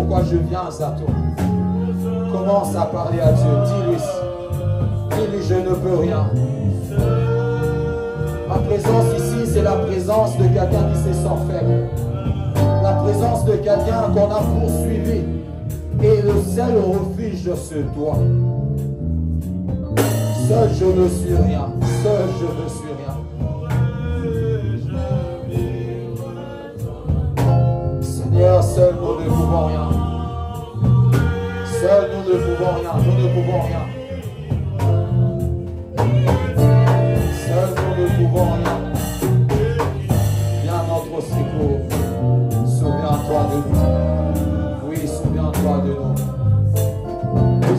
pourquoi je viens à toi. Commence à parler à Dieu. Dis-lui, je ne peux rien. Ma présence ici, c'est la présence de quelqu'un qui se sent faible. La présence de quelqu'un qu'on a poursuivi. Et le seul refuge, c'est toi. Seul je ne suis rien. Seul je ne suis rien. Seigneur, seul nous ne pouvons rien. Seul nous ne pouvons rien. Nous ne pouvons rien. Seul nous ne pouvons rien. Viens à notre secours. Souviens-toi de nous. Oui, souviens-toi de nous.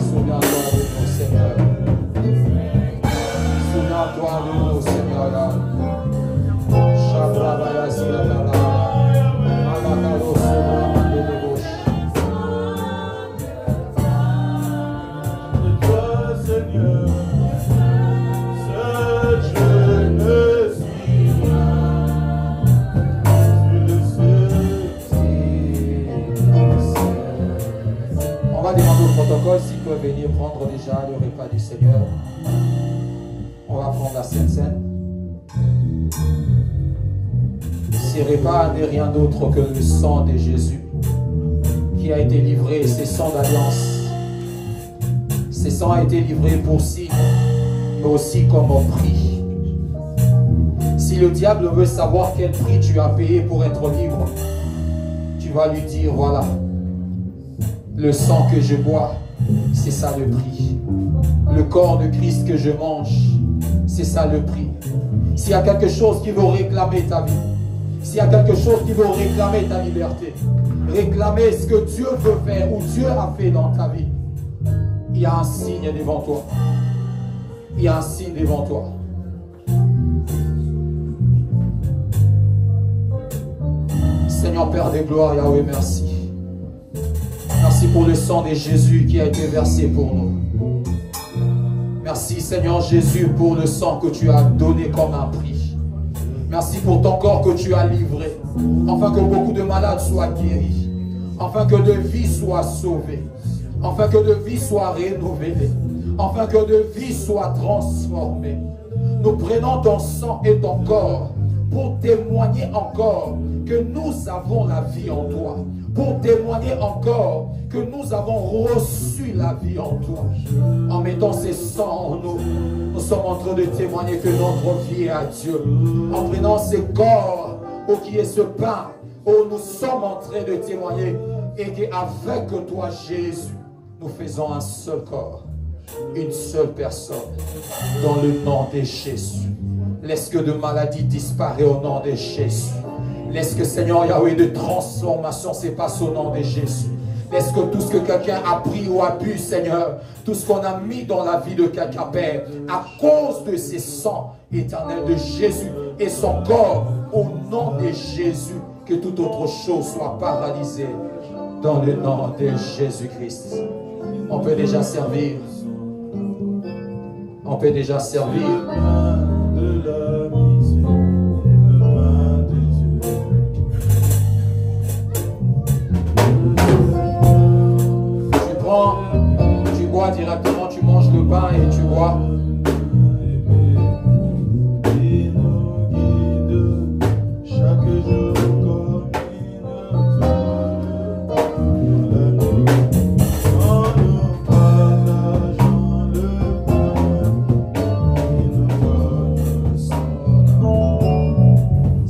Souviens-toi de nous, Seigneur. Souviens-toi de nous, Seigneur. Shabrabaya Silatala. Abakalo Sobrabande de Bouche. De toi, Seigneur, seul je ne suis rien. Tu le sais. On va demander au protocole s'il peut venir prendre déjà le repas du Seigneur. On va prendre la Sainte Seine. Ce repas n'est rien d'autre que le sang de Jésus qui a été livré, c'est sang d'alliance. Ce sang a été livré pour signe, mais aussi comme un prix. Si le diable veut savoir quel prix tu as payé pour être libre, tu vas lui dire, voilà, le sang que je bois, c'est ça le prix. Le corps de Christ que je mange, c'est ça le prix. S'il y a quelque chose qui veut réclamer ta vie, s'il y a quelque chose qui veut réclamer ta liberté, réclamer ce que Dieu veut faire ou Dieu a fait dans ta vie, il y a un signe devant toi. Il y a un signe devant toi. Seigneur Père de gloire, Yahweh, merci. Merci pour le sang de Jésus qui a été versé pour nous. Merci Seigneur Jésus pour le sang que tu as donné comme un prix. Merci pour ton corps que tu as livré, afin que beaucoup de malades soient guéris, afin que de vies soient sauvées, afin que de vies soient renouvelées, afin que de vies soient transformées. Nous prenons ton sang et ton corps pour témoigner encore que nous avons la vie en toi, pour témoigner encore que nous avons reçu la vie en toi. En mettant ces sangs en nous, nous sommes en train de témoigner que notre vie est à Dieu. En prenant ces corps, qui est ce pain, nous sommes en train de témoigner et qu'avec toi Jésus, nous faisons un seul corps, une seule personne, dans le nom de Jésus. Laisse que de maladie disparaît au nom de Jésus. Laisse que Seigneur Yahweh de transformation se passe au nom de Jésus. Laisse que tout ce que quelqu'un a pris ou a bu, Seigneur, tout ce qu'on a mis dans la vie de quelqu'un, Père, à cause de ces sangs éternels de Jésus et son corps, au nom de Jésus, que toute autre chose soit paralysée dans le nom de Jésus-Christ. On peut déjà servir. On peut déjà servir. De l'amitié et le pain de Dieu. Tu prends, tu bois directement, tu manges le pain et tu bois. Il nous guide chaque jour comme une quand nous partageons le pain, il nous donne son amour.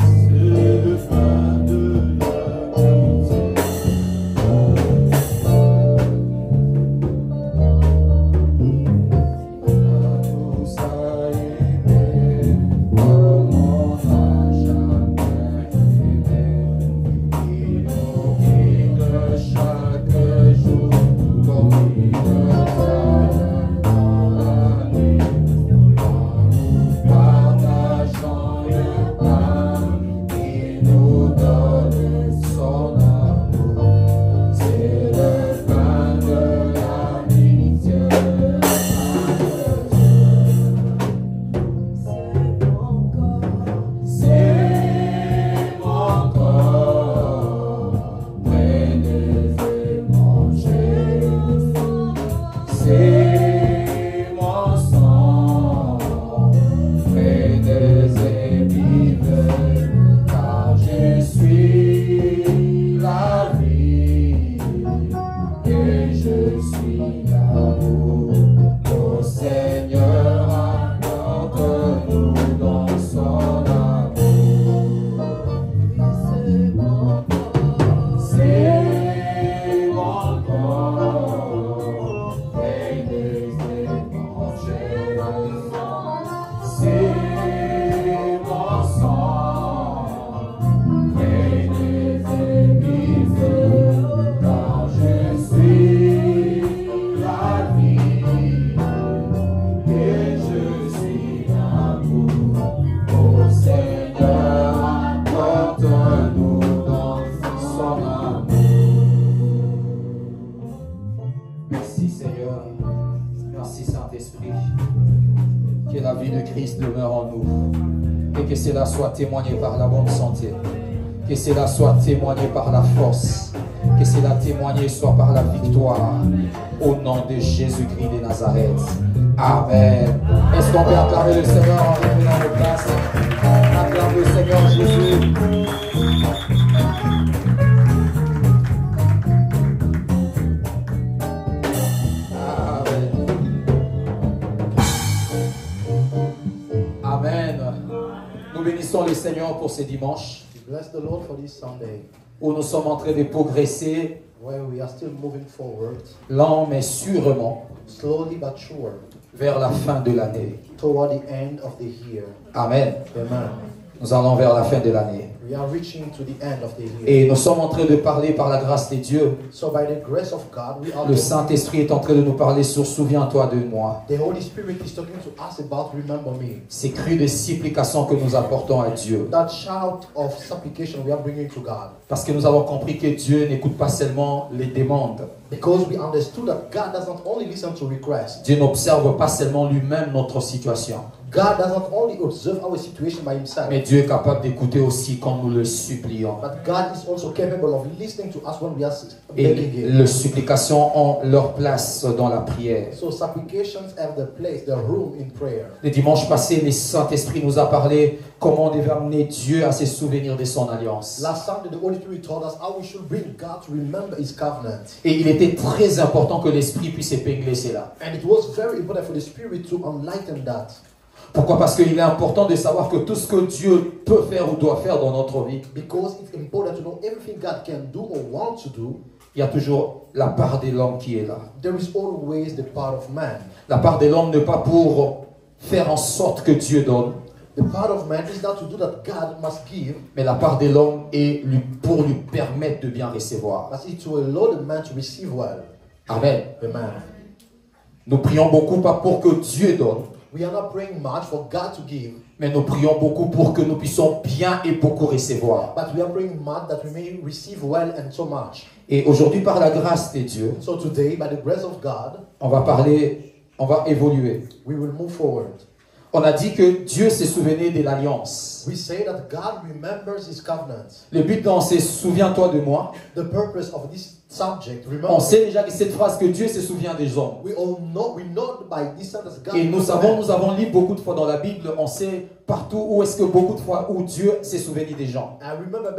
C'est le pain de l'amitié. Merci Seigneur. Merci Saint-Esprit. Que la vie de Christ demeure en nous. Et que cela soit témoigné par la bonne santé. Que cela soit témoigné par la force. Que cela témoigné soit par la victoire. Au nom de Jésus-Christ de Nazareth. Amen. Est-ce qu'on peut acclamer le Seigneur en reprenant nos places? Acclame le Seigneur Jésus. Amen. Nous bénissons le Seigneur pour ce dimanche Bless the Lord for this Sunday, où nous sommes en train de progresser where we are still moving forward, lent mais sûrement slowly but sure, vers la fin de l'année. toward the end of the year. Amen. Amen. Nous allons vers la fin de l'année. We are reaching to the end of the year. Et nous sommes en train de parler par la grâce de Dieu. So by the grace of God, we are Le Saint-Esprit est en train de nous parler sur souviens-toi de moi. the Holy Spirit is talking to us about remember me. Ces cris de supplication que nous apportons à Dieu. That shout of supplication we are bringing to God. Parce que nous avons compris que Dieu n'écoute pas seulement les demandes. Because we understood that God doesn't only listen to requests. Dieu n'observe pas seulement lui-même notre situation. God doesn't only observe our situation by himself. Mais Dieu est capable d'écouter aussi quand nous le supplions. But God is also capable of listening to us when we are Et begging him. les supplications ont leur place dans la prière. So supplications have the place, the room in prayer. Le dimanche passé, le Saint-Esprit nous a parlé comment on devait amener Dieu à se souvenir de son alliance. Last Sunday, the Holy Spirit told us how we should bring God to remember his covenant. Et il était très important que l'Esprit puisse épingler cela. And it was very important for the Spirit to enlighten that. Pourquoi? Parce qu'il est important de savoir que tout ce que Dieu peut faire ou doit faire dans notre vie, Because it's important to know everything God can do or want to do. il y a toujours la part de l'homme qui est là. There is always the part of man. La part de l'homme n'est pas pour faire en sorte que Dieu donne, The part of man is not to do that God must give, mais la part de l'homme est pour lui permettre de bien recevoir. but it's to allow the man to receive well. Amen. Amen. Nous prions beaucoup pas pour que Dieu donne, We are not praying much for God to give, mais nous prions beaucoup pour que nous puissions bien et beaucoup recevoir. but we are praying much that we may receive well and so much. Et aujourd'hui, par la grâce de Dieu, So today, by the grace of God, on va évoluer. we will move forward. On a dit que Dieu se souvenait de l'alliance. We say that God remembers his covenant. Le but dans c'est souviens-toi de moi. The purpose of this subject, On remember, sait déjà que cette phrase que Dieu se souvient des hommes. we know by this sentence God Et nous remembers. avons lu beaucoup de fois dans la Bible, on sait partout où est-ce que beaucoup de fois où Dieu s'est souvenu des gens. I remember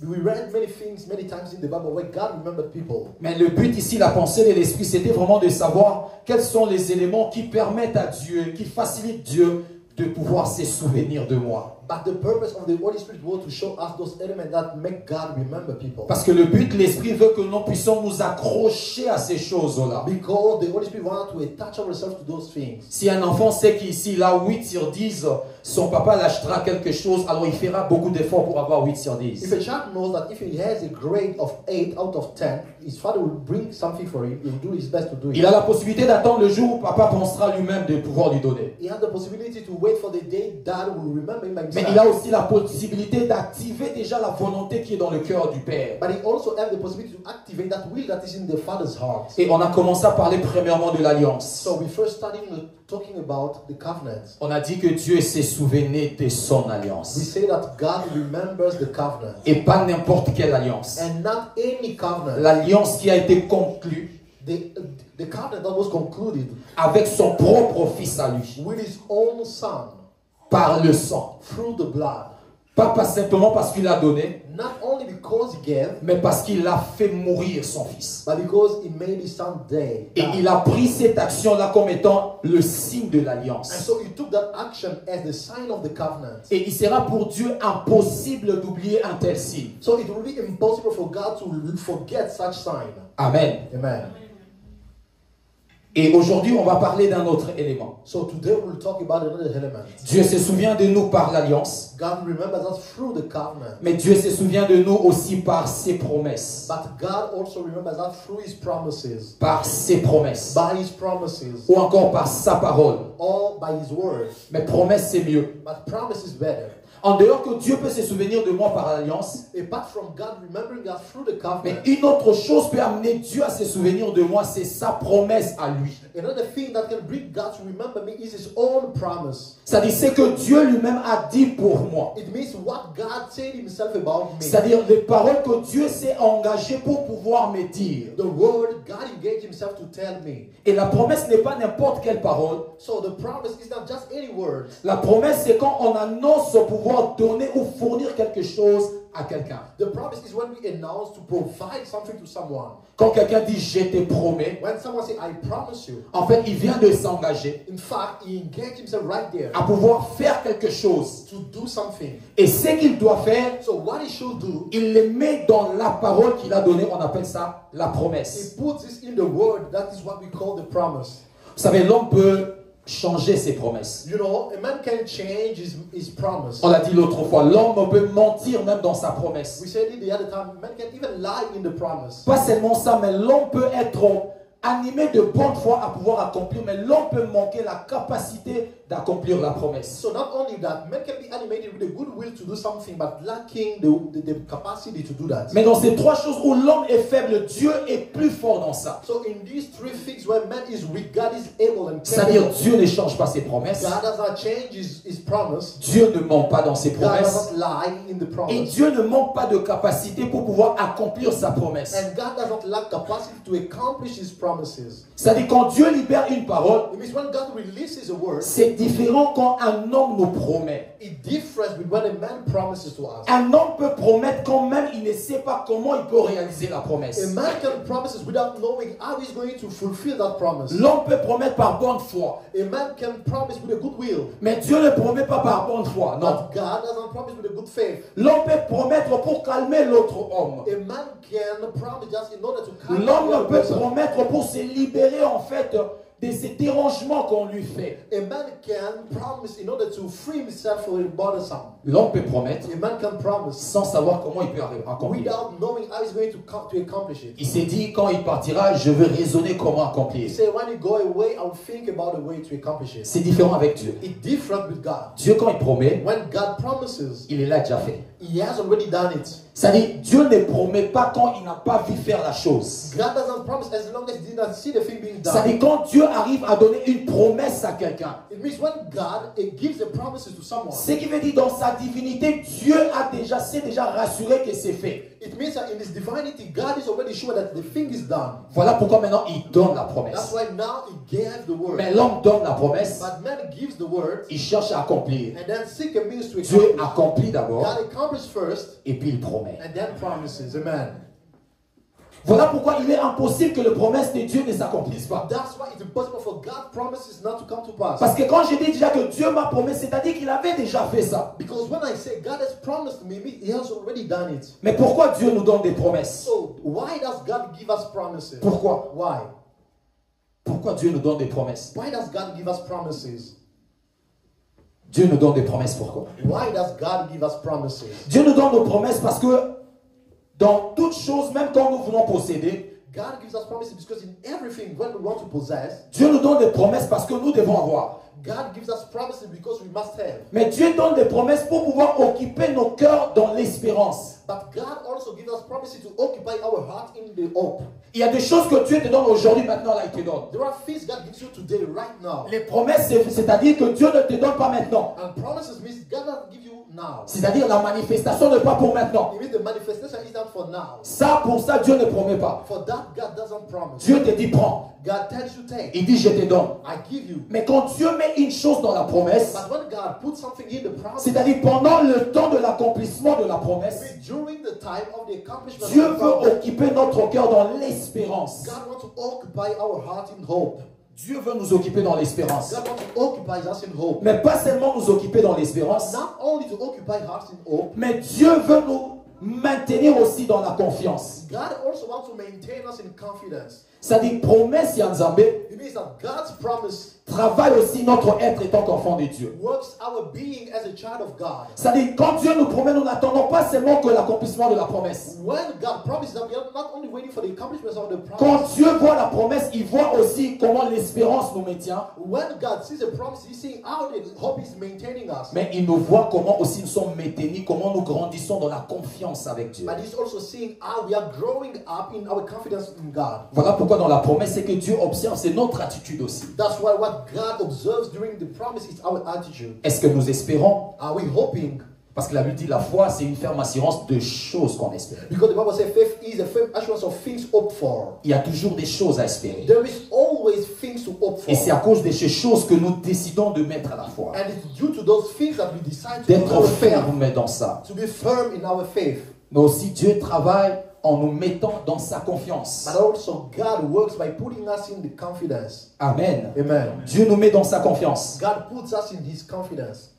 we read many things many times in the Bible where God remembered people. Mais le but ici, la pensée de l'Esprit, c'était vraiment de savoir quels sont les éléments qui permettent à Dieu, qui facilitent Dieu de pouvoir se souvenir de moi. But the purpose of the Holy Spirit was to show us those elements that make God remember people. Parce que le but, l'Esprit veut que nous puissions nous accrocher à ces choses-là. Because the Holy Spirit wanted to attach ourselves to those things. Si un enfant sait qu'ici, il a 8 sur 10, son papa l'achètera quelque chose, alors il fera beaucoup d'efforts pour avoir 8 sur 10. If a child knows that if he has a grade of 8 out of 10, his father will bring something for him, he will do his best to do it. Il a la possibilité d'attendre le jour où papa pensera lui-même de pouvoir lui donner. He has the possibility to wait for the day dad will remember him by himself. Mais il a aussi la possibilité d'activer déjà la volonté qui est dans le cœur du Père. But he also has the possibility to activate that will that is in the father's heart. Et on a commencé à parler premièrement de l'alliance. So we first started talking about the covenant. On a dit que Dieu s'est souvenu de son We alliance. say that God remembers the covenant. Et pas n'importe quelle alliance. And not any covenant. L'alliance qui a été conclue The covenant that was concluded avec son propre fils à lui. with his own son Par le sang. through the blood. Pas simplement parce qu'il a donné, Not only because he gave, mais parce qu'il a fait mourir son fils. but because he made his son die. Et il a pris cette action-là comme étant le signe de And l'alliance. so he took that action as the sign of the covenant. Et il sera pour Dieu impossible d'oublier un tel signe. So it will be impossible for God to forget such sign. Amen. Amen. Et aujourd'hui, on va parler d'un autre élément. So today we'll talk about another element. Dieu se souvient de nous par l'alliance, God remembers us through the covenant. mais Dieu se souvient de nous aussi par ses promesses. But God also remembers us through his promises. Par ses promesses. By his promises. Ou encore par sa parole. Or by his word. Mais promesse, c'est mieux. But promise is better. En dehors que Dieu peut se souvenir de moi par alliance, apart from God remembering us through the mais covenant, une autre chose peut amener Dieu à se souvenir de moi, c'est sa promesse à lui. another thing that can bring God to remember me is His own promise. C'est-à-dire ce que Dieu lui-même a dit pour moi. It means what God said Himself about me. C'est-à-dire les paroles que Dieu s'est engagé pour pouvoir me dire. The word God engaged Himself to tell me. Et la promesse n'est pas n'importe quelle parole. So the promise is not just any word. La promesse, c'est quand on annonce pouvoir donner ou fournir quelque chose à quelqu'un. The promise is when we announce to provide something to someone. Quand quelqu'un dit « je te promets », When someone says, I promise you. en fait, il vient de s'engager In fact, he engaged himself right there à pouvoir faire quelque chose. to do something. Et ce qu'il doit faire, So what he should do, il le met dans la parole qu'il a donnée. On appelle ça la promesse. he puts this in the word. That is what we call the promise. Vous savez, l'homme peut changer ses promesses. You know, a man can change his promise. On l'a dit l'autre fois, l'homme peut mentir même dans sa promesse. We said it the other time, man can even lie in the promise. Pas seulement ça, mais l'homme peut être animé de bonne foi à pouvoir accomplir, mais l'homme peut manquer la capacité d'accomplir la promesse. So not only that, man can be animated with a good will to do something, but lacking the capacity to do that. Mais dans ces trois choses où l'homme est faible, Dieu est plus fort dans ça. So in these three things where man is weak, God is able and C'est-à-dire capable. Dieu ne change pas ses promesses. God does not change his promise. Dieu ne ment pas dans ses God does promesses. not lie in the Et promise. Dieu ne manque pas de capacité pour pouvoir accomplir sa promesse. And God does not lack capacity to accomplish His promises. C'est-à-dire quand Dieu libère une parole, It means when God releases a word, c'est différent quand un homme nous promet. it differs with when a man promises to us. Un homme peut promettre quand même il ne sait pas comment il peut réaliser la promesse. A man can promise without knowing how he's going to fulfill that promise. L'homme peut promettre par bonne foi. A man can promise with a good will. Mais Dieu ne promet pas par bonne foi, non. But God doesn't promise with a good faith. L'homme peut promettre pour calmer l'autre homme. A man can promise just in order to calm L'homme the other peut person. promettre pour se libérer en fait de ces dérangements qu'on lui fait. A man can promise in order to free himself from bothersome. L'homme peut promettre A man can promise sans savoir comment il peut accomplir. without knowing how he's going to accomplish it. Il s'est dit quand il partira, je veux raisonner comment He accomplir. said, when you go away, I'll think about a way to accomplish it. C'est différent avec Dieu. It's different with God. Dieu quand il promet, When God promises, il est là déjà fait. He has already done it. C'est-à-dire Dieu ne promet pas quand il n'a pas vu faire la chose. God doesn't promise as long as He did not see the thing being done. C'est-à-dire quand Dieu arrive à donner une promesse à quelqu'un. It means when God gives the promises to someone, Ce qui veut dire dans sa divinité, Dieu s'est déjà rassuré que c'est fait. it means that in His divinity, God is already sure that the thing is done. Voilà pourquoi maintenant il donne la That's promesse. why now He gave the word. Mais l'homme donne la promesse, But man gives the word il cherche à accomplir. and then seek a means to Dieu accomplish. accomplit d'abord God accomplishes first et puis il promet. and then promises. Amen. Voilà pourquoi il est impossible que les promesses de Dieu ne s'accomplissent pas. That's why it's impossible for God promises not to come to pass. Parce que quand je dis déjà que Dieu m'a promis, c'est-à-dire qu'il avait déjà fait ça. Because when I say God has promised me, He has already done it. Mais pourquoi Dieu nous donne des promesses? So why does God give us promises? Pourquoi? Why? Pourquoi Dieu nous donne des promesses? Why does God give us promises? Dieu nous donne des promesses pourquoi? Why does God give us promises? Dieu nous donne des promesses parce que dans toutes choses, même quand nous voulons posséder, God gives us promises because in everything when we want to possess, Dieu nous donne des promesses parce que nous devons avoir. God gives us promises because we must have. Mais Dieu donne des promesses pour pouvoir occuper nos cœurs dans l'espérance. But God also gives us promises to occupy our heart in the hope. Il y a des choses que Dieu te donne aujourd'hui, maintenant, là, il te donne. There are things God gives you today, right now. Les promesses, c'est-à-dire que Dieu ne te donne pas maintenant. And promises means God doesn't give you now. C'est-à-dire la manifestation n'est pas pour maintenant. It means the manifestation is not for now. Ça, pour ça, Dieu ne promet pas. For that, God doesn't promise. Dieu te dit, prends. God tells you take. Il dit, je te donne. I give you. Mais quand Dieu met une chose dans la promesse, But when God puts something in the promise, c'est-à-dire pendant le temps de l'accomplissement de la promesse, during the time of the accomplishment Dieu of the veut promise, occuper notre cœur dans l'espérance. God wants to occupy our heart in hope. Dieu veut nous occuper dans l'espérance. God wants to occupy us in hope. Mais pas seulement nous occuper dans l'espérance, Not only to occupy hearts in hope, mais Dieu veut nous maintenir aussi dans la confiance. God also wants to maintain us in confidence. C'est-à-dire promesse ya Nzambe It means that God's promise travaille aussi notre être en tant qu'enfant de Dieu. works our being as a child of God. C'est-à-dire, quand Dieu nous promet, nous n'attendons pas seulement que l'accomplissement de la promesse. When God promises that we are not only waiting for the accomplishments of the Quand promise. Dieu voit la promesse, il voit aussi comment l'espérance nous maintient. When God sees a promise, He's seeing how the hope is maintaining us. Mais il nous voit comment aussi nous sommes maintenus, comment nous grandissons dans la confiance avec Dieu. But He's also seeing how we are growing up in our confidence in God. Voilà pourquoi dans la promesse, c'est que Dieu observe, c'est notre attitude aussi. That's why what God observes during the promise is our attitude. Est-ce que nous espérons? Are we hoping? Parce que la Bible dit la foi, c'est une ferme assurance de choses qu'on espère. Because the Bible says faith is a firm assurance of things hoped for. Il y a toujours des choses à espérer. There is always things to hope for. Et c'est à cause de ces choses que nous décidons de mettre à la foi. And it's due to those things that we decide to D'être our faith, ferme dans ça. to be firm in our faith. Mais aussi Dieu travaille en nous mettant dans sa confiance. But also God works by putting us in the confidence. Amen. Amen. Dieu nous met dans sa confiance. God puts us in His confidence.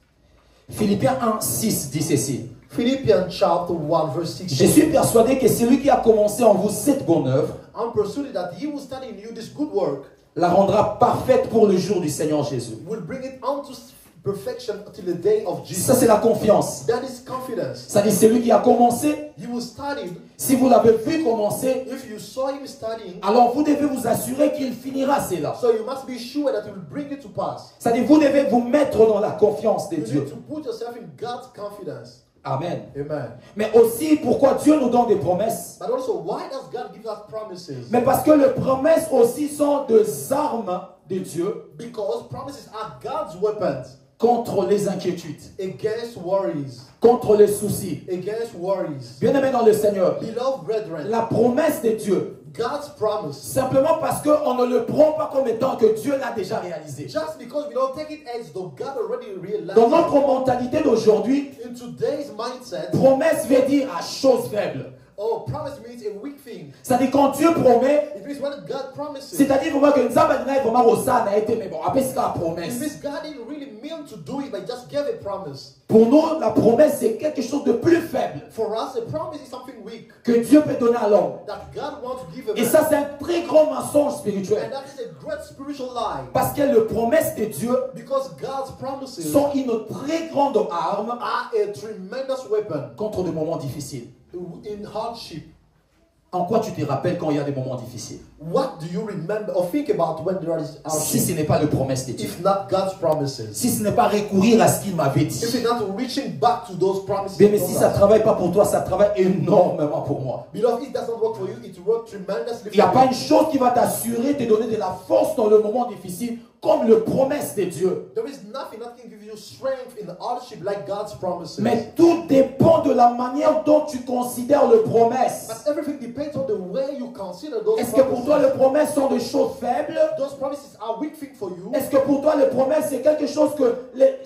Philippiens 1, 6 dit ceci. Philippians chapter 1 verse 6. Je suis persuadé que celui qui a commencé en vous cette bonne œuvre I'm persuaded that He will start in you this good work, la rendra parfaite pour le jour du Seigneur Jésus. will bring it unto perfection until the day of Jesus. Ça, c'est la confiance. That is confidence. C'est-à-dire celui qui a commencé, He will start it. si vous l'avez vu commencer, If you saw Him starting, alors vous devez vous assurer qu'il finira cela. so you must be sure that He will bring it to pass. C'est-à-dire vous devez vous mettre dans la confiance de You Dieu. need to put yourself in God's confidence. Amen. Amen. Mais aussi, pourquoi Dieu nous donne des promesses? But also, why does God give us promises? Mais parce que les promesses aussi sont des armes de Dieu Because promises are God's weapons contre les inquiétudes, against worries. contre les soucis. Against worries. Bien-aimés dans le Seigneur, Beloved brethren, la promesse de Dieu, God's promise, simplement parce qu'on ne le prend pas comme étant que Dieu l'a déjà réalisé. just because we don't take it as though God already realized Dans it, notre mentalité d'aujourd'hui, in today's mindset, promesse veut dire à chose faible. oh, promise means a weak thing. C'est-à-dire quand Dieu promet, It means when God promises. c'est-à-dire vraiment que nous avons vraiment Rosa n'a été, mais bon, après c'est la It promesse. means God didn't really mean to do it, but just gave a promise. Pour nous, la promesse c'est quelque chose de plus faible For us, a promise is something weak que Dieu peut donner à l'homme. that God wants to give a Et man. ça c'est un très grand mensonge And spirituel. that is a great spiritual lie. Parce que les promesses de Dieu Because God's promises sont une très grande arme are a tremendous weapon contre des moments difficiles. in hardship. En quoi tu te rappelles quand il y a des moments difficiles? What do you remember or think about when there is Si hardship? ce n'est pas les promesses de Dieu. If not God's promises. Si ce n'est pas recourir à ce qu'il m'avait dit. If it's not reaching back to those promises. Bien, mais he si told ça ne us. travaille pas pour toi, ça travaille énormément pour moi. Beloved, it does not work for you, it works tremendously Il n'y a for pas you. une chose qui va t'assurer, te donner de la force dans le moment difficile, comme les promesses de Dieu. There is nothing that can give you strength in the hardship like God's promises. Mais tout dépend de la manière dont tu considères les promesses. But everything depends on the way you consider those Est-ce que pour toi, les promises. promesses sont des choses faibles? Those promises are weak thing for you. Est-ce que pour toi, les promesses, c'est quelque chose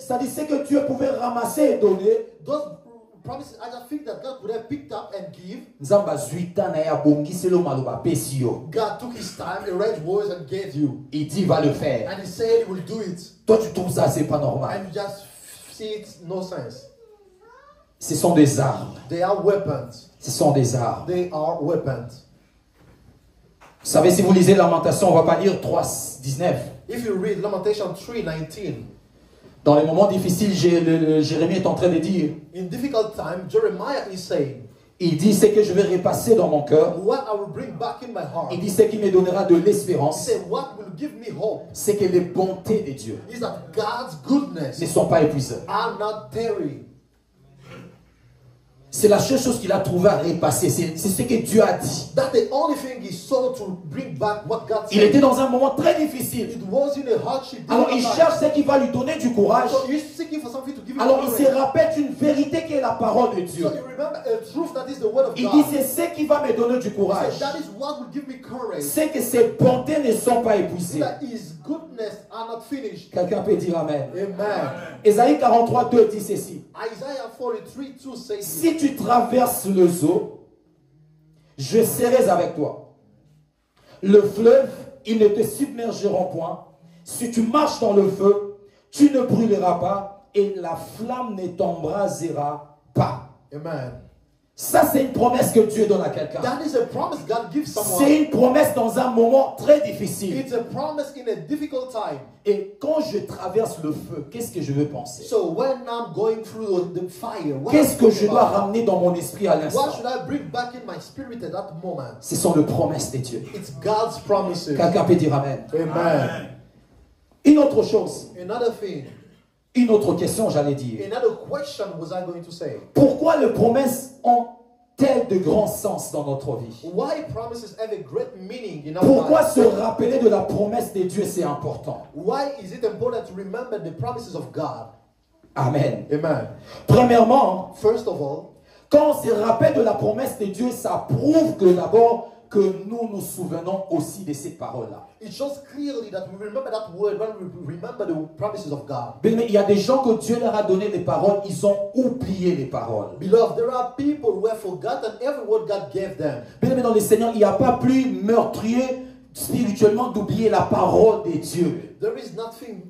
ça dit, c'est que Dieu pouvait ramasser et donner? Those promises are just things that God could have picked up and give. Nzamba zuita na ya bongiselo maloba pesio. God took his time, arranged words and gave you. Il dit, va le faire. And he said he will do it. Toi, tu trouves ça, c'est pas normal. And you just see it no sense. Ce sont des armes. They are weapons. Ce sont des armes. They are weapons. Vous savez, si vous lisez Lamentation, on ne va pas lire 3:19. If you read Lamentation 3:19, Dans les moments difficiles, Jérémie est en train de dire, in difficult time, Jeremiah is saying, il dit, c'est que je vais repasser dans mon cœur. what I will bring back in my heart. Il dit, ce qui me donnera de He l'espérance, said, what will give me hope c'est que les bontés de Dieu is that God's goodness ne sont pas épuisées. are not tarry. C'est la seule chose qu'il a trouvé à repasser. C'est ce que Dieu a dit. That's the only thing he saw to bring back what God Il said. était dans un moment très difficile. It was in a hardship. Alors il cherche ce qui va lui donner du courage. So you're seeking for something to give you Alors il courage. se rappelle d'une vérité qui est la parole de Dieu. So you remember a truth that is the word of Il dit, God. c'est ce qui va me donner du He courage. said, that is what will give me courage. C'est que ses bontés ne sont pas épuisées. That his goodness are not finished. Quelqu'un peut dire Amen. Amen. Ésaïe 43:2 dit ceci. Isaiah 43:2 says, Si tu traverses le eaux, je serai avec toi. Le fleuve, ils ne te submergeront point. Si tu marches dans le feu, tu ne brûleras pas et la flamme ne t'embrasera pas. Amen. Ça, c'est une promesse que Dieu donne à quelqu'un. That is a promise God gives someone. C'est une promesse dans un moment très difficile. It's a promise in a difficult time. Et quand je traverse le feu, qu'est-ce que je veux penser? So when I'm going through the fire, Qu'est-ce que je dois ramener dans mon esprit à l'instant? what should I bring back in my spirit at that moment? Ce sont les promesses de Dieu. It's God's promises. Quelqu'un peut dire Amen. Amen. Une autre chose, Another thing, une autre question, j'allais dire. another question was I going to say. Pourquoi les promesses ont-elles de grand sens dans notre vie? Why promises have a great meaning in our Pourquoi lives? se rappeler de la promesse de Dieu, c'est important? Why is it important to remember the promises of God? Amen. Amen. Premièrement, First of all, quand on se rappelle de la promesse de Dieu, ça prouve que d'abord que nous nous souvenons aussi de ces paroles-là. it shows clearly that we remember that word when we remember the promises of God. Mais il y a des gens que Dieu leur a donné les paroles, ils ont oublié les paroles. Beloved, there are people who have forgotten every word God gave them. Bien-aimé dans le Seigneur, il n'y a pas plus meurtrier spirituellement d'oublier la parole de Dieu. There is nothing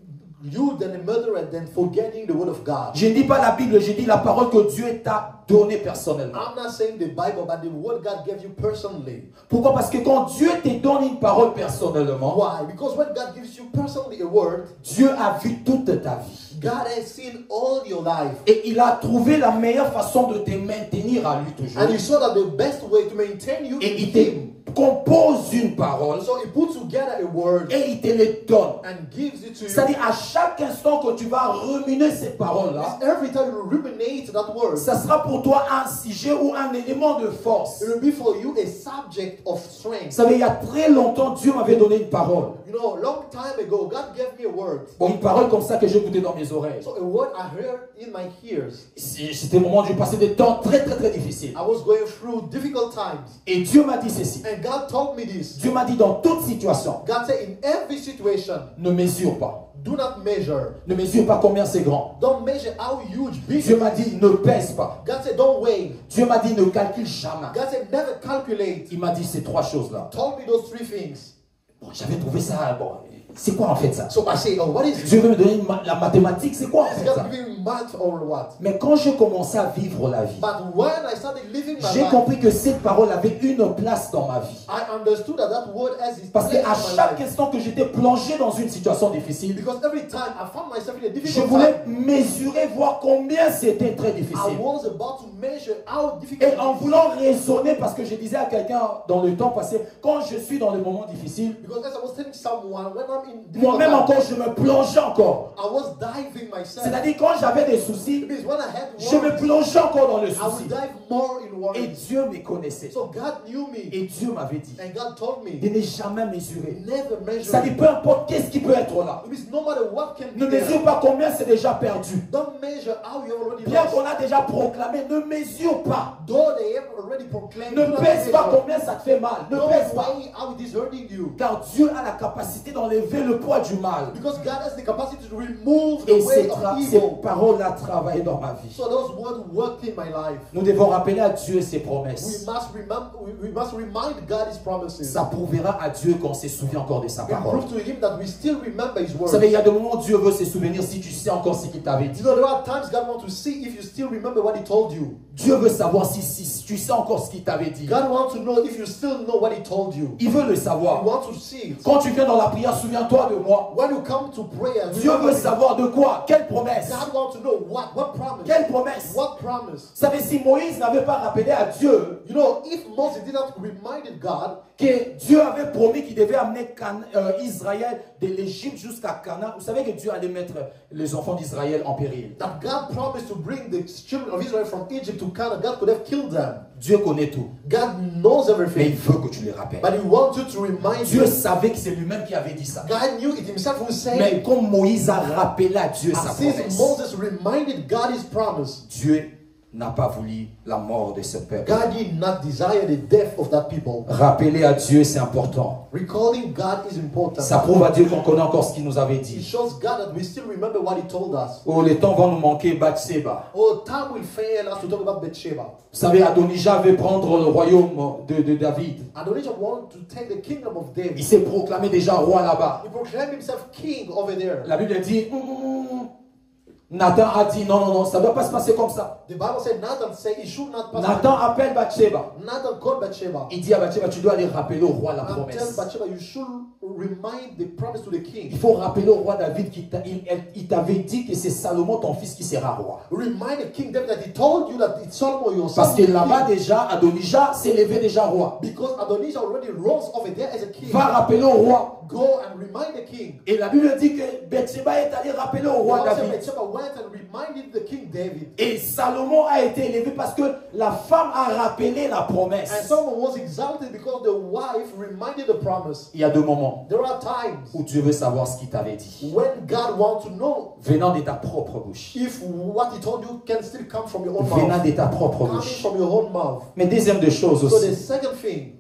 you than a murderer than forgetting the word of God. Je ne dis pas la Bible, je dis la parole que Dieu t'a donnée personnellement. I'm not saying the Bible, but the word God gave you personally. Pourquoi? Parce que quand Dieu te donne une parole personnellement, Why? Because when God gives you personally a word, Dieu a vu toute ta vie. God has seen all your life. Et il a trouvé la meilleure façon de te maintenir à lui toujours. And he saw that the best way to maintain you Et is il Him. te compose une parole So he puts together a word et il te les donne. and gives it to you. C'est-à-dire à chaque instant que tu vas ruminer ces paroles-là, Every time you ruminate that word, ça sera pour toi un sujet ou un élément de force. it will be for you a subject of strength. Vous savez, il y a très longtemps, Dieu m'avait donné une parole. You know, a long time ago, God gave me a word. Bon, une parole comme ça que j'ai écoutée dans mes oreilles. So a word I heard in my ears. C'était un moment où j'ai passé des temps très difficiles. I was going through difficult times. Et Dieu m'a dit ceci. And God told me this. Dieu m'a dit dans toute situation, God said, in every situation, ne mesure pas. do not measure. Ne mesure pas combien c'est grand. Don't measure how huge, big. Dieu m'a dit ne pèse pas. God said, don't weigh. Dieu m'a dit ne calcule jamais. God said, never calculate. Il m'a dit ces trois choses-là. Told me those three things. Bon, j'avais trouvé ça, bon, c'est quoi en fait ça? So I say, oh, what is Dieu veut me donner la mathématique, c'est quoi en Is fait God ça? giving me math or what? Mais quand j'ai commencé à vivre la vie, But when I started living my j'ai life, compris que cette parole avait une place dans ma vie. I understood that that word has its Parce place qu'à in my chaque life. instant que j'étais plongé dans une situation difficile, Because every time I found myself in a je difficult voulais time, mesurer, voir combien c'était très I difficile. was about to measure how difficult Et en it is. voulant raisonner, parce que je disais à quelqu'un dans le temps passé, quand je suis dans le moment difficile, Because as I was telling someone, when I'm in difficult moi-même time, encore, je me plongeais encore. I was diving myself. C'est-à-dire quand j'avais des soucis, Because when I had je me worries, plongeais encore dans le I would souci. dive more in Et worries. Dieu me connaissait. So God knew me. Et Dieu m'avait dit And God told me, de ne jamais mesurer. never measure. C'est-à-dire peu importe qu'est-ce qui peut être là. It means no matter what can Ne be there. mesure pas combien c'est déjà perdu. Don't measure how you have already Bien lost. qu'on a déjà proclamé, ne mesure pas. Though they have already proclaimed, Ne do not pèse pas measure. combien ça te fait mal. Ne Don't pèse pas. weigh how it is hurting you. Car Dieu a la capacité d'enlever le poids du mal. Because God has the capacity to remove the Et weight of ces evil. paroles-là travaillent dans ma vie. So those words worked in my life. Nous devons rappeler à Dieu ses We promesses. must remember. We must remind God His promises. Ça prouvera à Dieu qu'on se souvient encore de sa And parole. prove to Him that we still remember His Vous words. savez, il y a des moments où Dieu veut se souvenir si tu sais encore ce qu'il t'avait dit. You know, there are times God wants to see if you still remember what He told you. Dieu veut savoir si tu sais encore ce qu'il t'avait dit. God wants to know if you still know what He told you. Il veut le He savoir. wants to see it. Quand tu viens dans la prière, souviens-toi de moi. When you come to prayer, Dieu remember veut Him. savoir de quoi? Quelle promesse? God wants to know what promise. Quelle promesse? What promise? Vous savez, si Moïse n'avait pas rappelé à Dieu You know, if Moses did not remind God que Dieu avait promis qu'il devait amener Israël de l'Égypte jusqu'à Canaan, vous savez que Dieu allait mettre les enfants d'Israël en péril. that God promised to bring the children of Israel from Egypt to Canaan, God could have killed them. Dieu connaît tout, God knows mais everything, il veut que tu les rappelles. but He wants you to remind Dieu you. savait que c'est lui-même qui avait dit ça. God knew it Himself who said, Mais comme Moïse a rappelé à Dieu sa as if promesse, Moses reminded God His promise, Dieu n'a pas voulu la mort de ce peuple. God did not desire the death of that people. Rappeler à Dieu, c'est important. Recalling God is important. Ça prouve à Dieu qu'on connaît encore ce qu'il nous avait It dit. shows God that we still remember what He told us. Oh, les temps vont nous manquer, Bathsheba. Oh, time will fail us to talk about Bathsheba. Vous savez, Adonijah veut prendre le royaume de David. Adonijah wanted to take the kingdom of David. Il s'est proclamé déjà roi là-bas. He proclaimed himself king over there. La Bible dit, Nathan a dit non, non, non, ça ne doit pas se passer comme ça. The Bible said Nathan said it should not pass. Nathan appelle Bathsheba. Nathan called Bathsheba. Il dit à Bathsheba, tu dois aller rappeler au roi la And tell promesse. Bathsheba, you should remind the promise to the Il king. faut rappeler au roi David qu'il t'avait dit que c'est Salomon ton fils qui sera roi. Remind the king David that he told you that it's Solomon your son. Parce que là-bas déjà, Adonijah s'est levé déjà roi. Because Adonijah already rose over there as a king. Va rappeler au roi. Go and remind the king. Et la Bible dit que Bathsheba est allé rappeler au roi David. Bathsheba went and reminded the king David. Et Salomon a été élevé parce que la femme a rappelé la And promesse. Solomon was exalted because the wife reminded the promise. Il y a deux moments There are times où Dieu veut savoir ce qu'il t'avait dit. when God wants to know Venant de ta propre bouche. if what he told you can still come from your own Venant mouth. de ta propre Coming bouche. from your own mouth. Mais deuxième des choses So the aussi. second thing,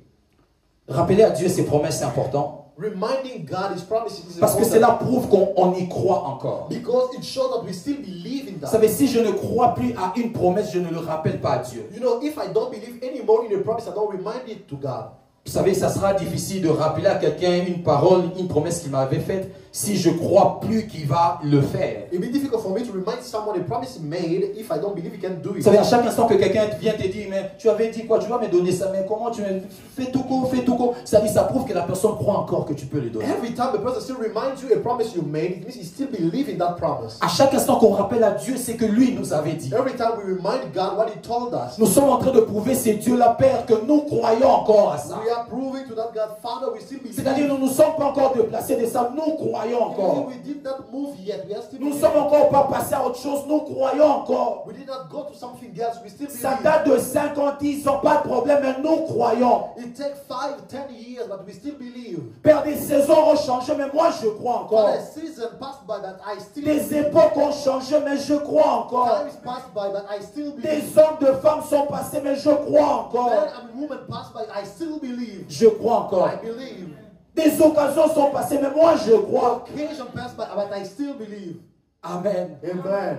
Rappeler à Dieu ses promesses, c'est important. reminding God his promises is Parce que important. cela prouve qu'on y croit encore. Because it shows that we still believe in Vous that. savez, si je ne crois plus à une promesse, je ne le rappelle pas à Dieu. You know, if I don't believe anymore in a promise, I don't remind it to God. Vous savez, ça sera difficile de rappeler à quelqu'un une parole, une promesse qu'il m'avait faite, si je crois plus qu'il va le faire. It would be difficult for me to remind someone a promise he made if I don't believe he can do Vous it. savez, à chaque instant que quelqu'un vient te dire, mais tu avais dit quoi, tu vas me donner ça, mais comment tu me fais tout court, fais tout court. Ça dit, ça prouve que la personne croit encore que tu peux le donner. Every time the person still reminds you a promise you made, it means he still believes in that promise. À chaque instant qu'on rappelle à Dieu, c'est que lui nous avait dit. Every time we remind God what he told us, Nous sommes en train de prouver, c'est Dieu la Père, que nous croyons encore à ça. we are proving to that God, Father, we still believe. C'est-à-dire, nous ne sommes pas encore déplacés de ça, nous croyons encore. We did not move yet, we are still Nous ne believing. sommes encore pas passés à autre chose, nous croyons encore. We did not go to something else, we still Ça believe. date de 5 ans, 10 ans, pas de problème, mais nous croyons. It takes 5, 10 years, but we still believe. Père, des saisons ont changé, mais moi je crois encore. But a season passed by that I still Des believe. époques ont changé, mais je crois encore. Times passed by that I still believe. Des hommes, de femmes sont passés, mais je crois encore. Men and women passed by, I still believe. Je crois encore. I believe. Des occasions sont passées, mais moi je crois. Occasion passed by, but I still believe. Amen. Amen.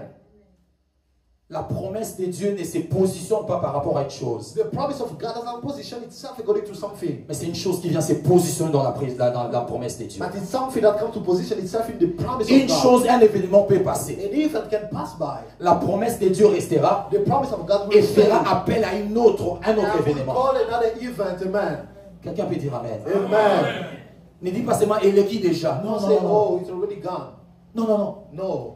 La promesse de Dieu ne se positionne pas par rapport à une chose. The promise of God doesn't position itself according to something. Mais c'est une chose qui vient se positionner dans la promesse de Dieu. But it's something that comes to position itself in the promise Une of God. chose, un événement peut passer. An event can pass by. La promesse de Dieu restera The promise of God et will stay. fera appel à un autre And we événement. call another event, amen. Quelqu'un peut dire Amen. Amen. Ne dis pas seulement il est qui déjà. Non, Don't non, say, non. oh, it's already gone. Non, non, non. No.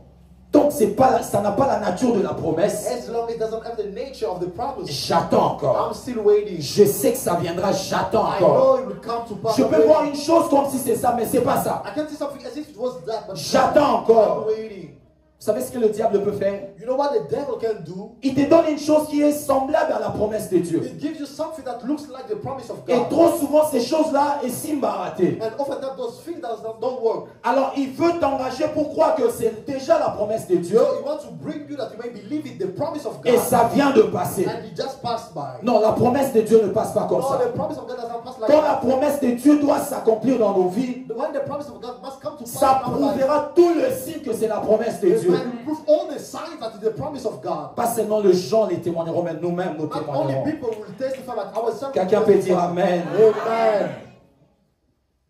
Donc ça n'a pas la nature de la promesse. As long as it doesn't have the nature of the promise, J'attends encore. I'm still waiting. Je sais que ça viendra, j'attends I know encore. it will come to pass. Je I'm peux voir waiting. une chose comme si c'est ça, mais c'est pas ça. I can see something as if it was that, but J'attends encore. I'm waiting. Vous savez ce que le diable peut faire? You know what the devil can do? Il te donne une chose qui est semblable à la promesse de Dieu. It gives you something that looks like the promise of Et God. trop souvent, ces choses-là est simbaraté. And oftentimes those things that don't work. Alors, il veut t'engager pour croire que c'est déjà la promesse de Dieu. So he wants to bring you that you may believe in the promise of God. Et ça vient de passer. And it just passed by. Non, la promesse de Dieu ne passe pas comme No, ça. the promise of God doesn't pass like Quand la that. promesse de Dieu doit s'accomplir dans nos vies, When the promise of God must come to pass ça in our life, prouvera tout le signe que c'est la promesse de Dieu. and prove all the signs that is the promise of God. Pas seulement les gens les témoigneront, mais nous-mêmes nous Not only témoignerons. people will testify, but ourselves. Quelqu'un peut dire Amen. Amen.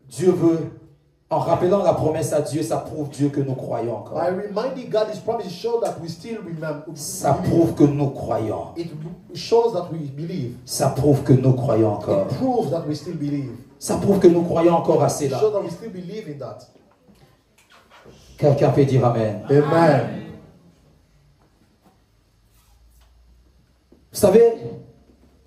Dieu veut, en rappelant la promesse à Dieu, ça prouve Dieu que nous croyons encore. By reminding God His promise, it shows that we still remember. Ça prouve que nous croyons. It shows that we believe. Ça prouve que nous croyons encore. It proves that we still believe. Ça prouve que nous croyons encore à It cela. shows that we still believe in that. Quelqu'un peut dire Amen. Amen. Vous savez,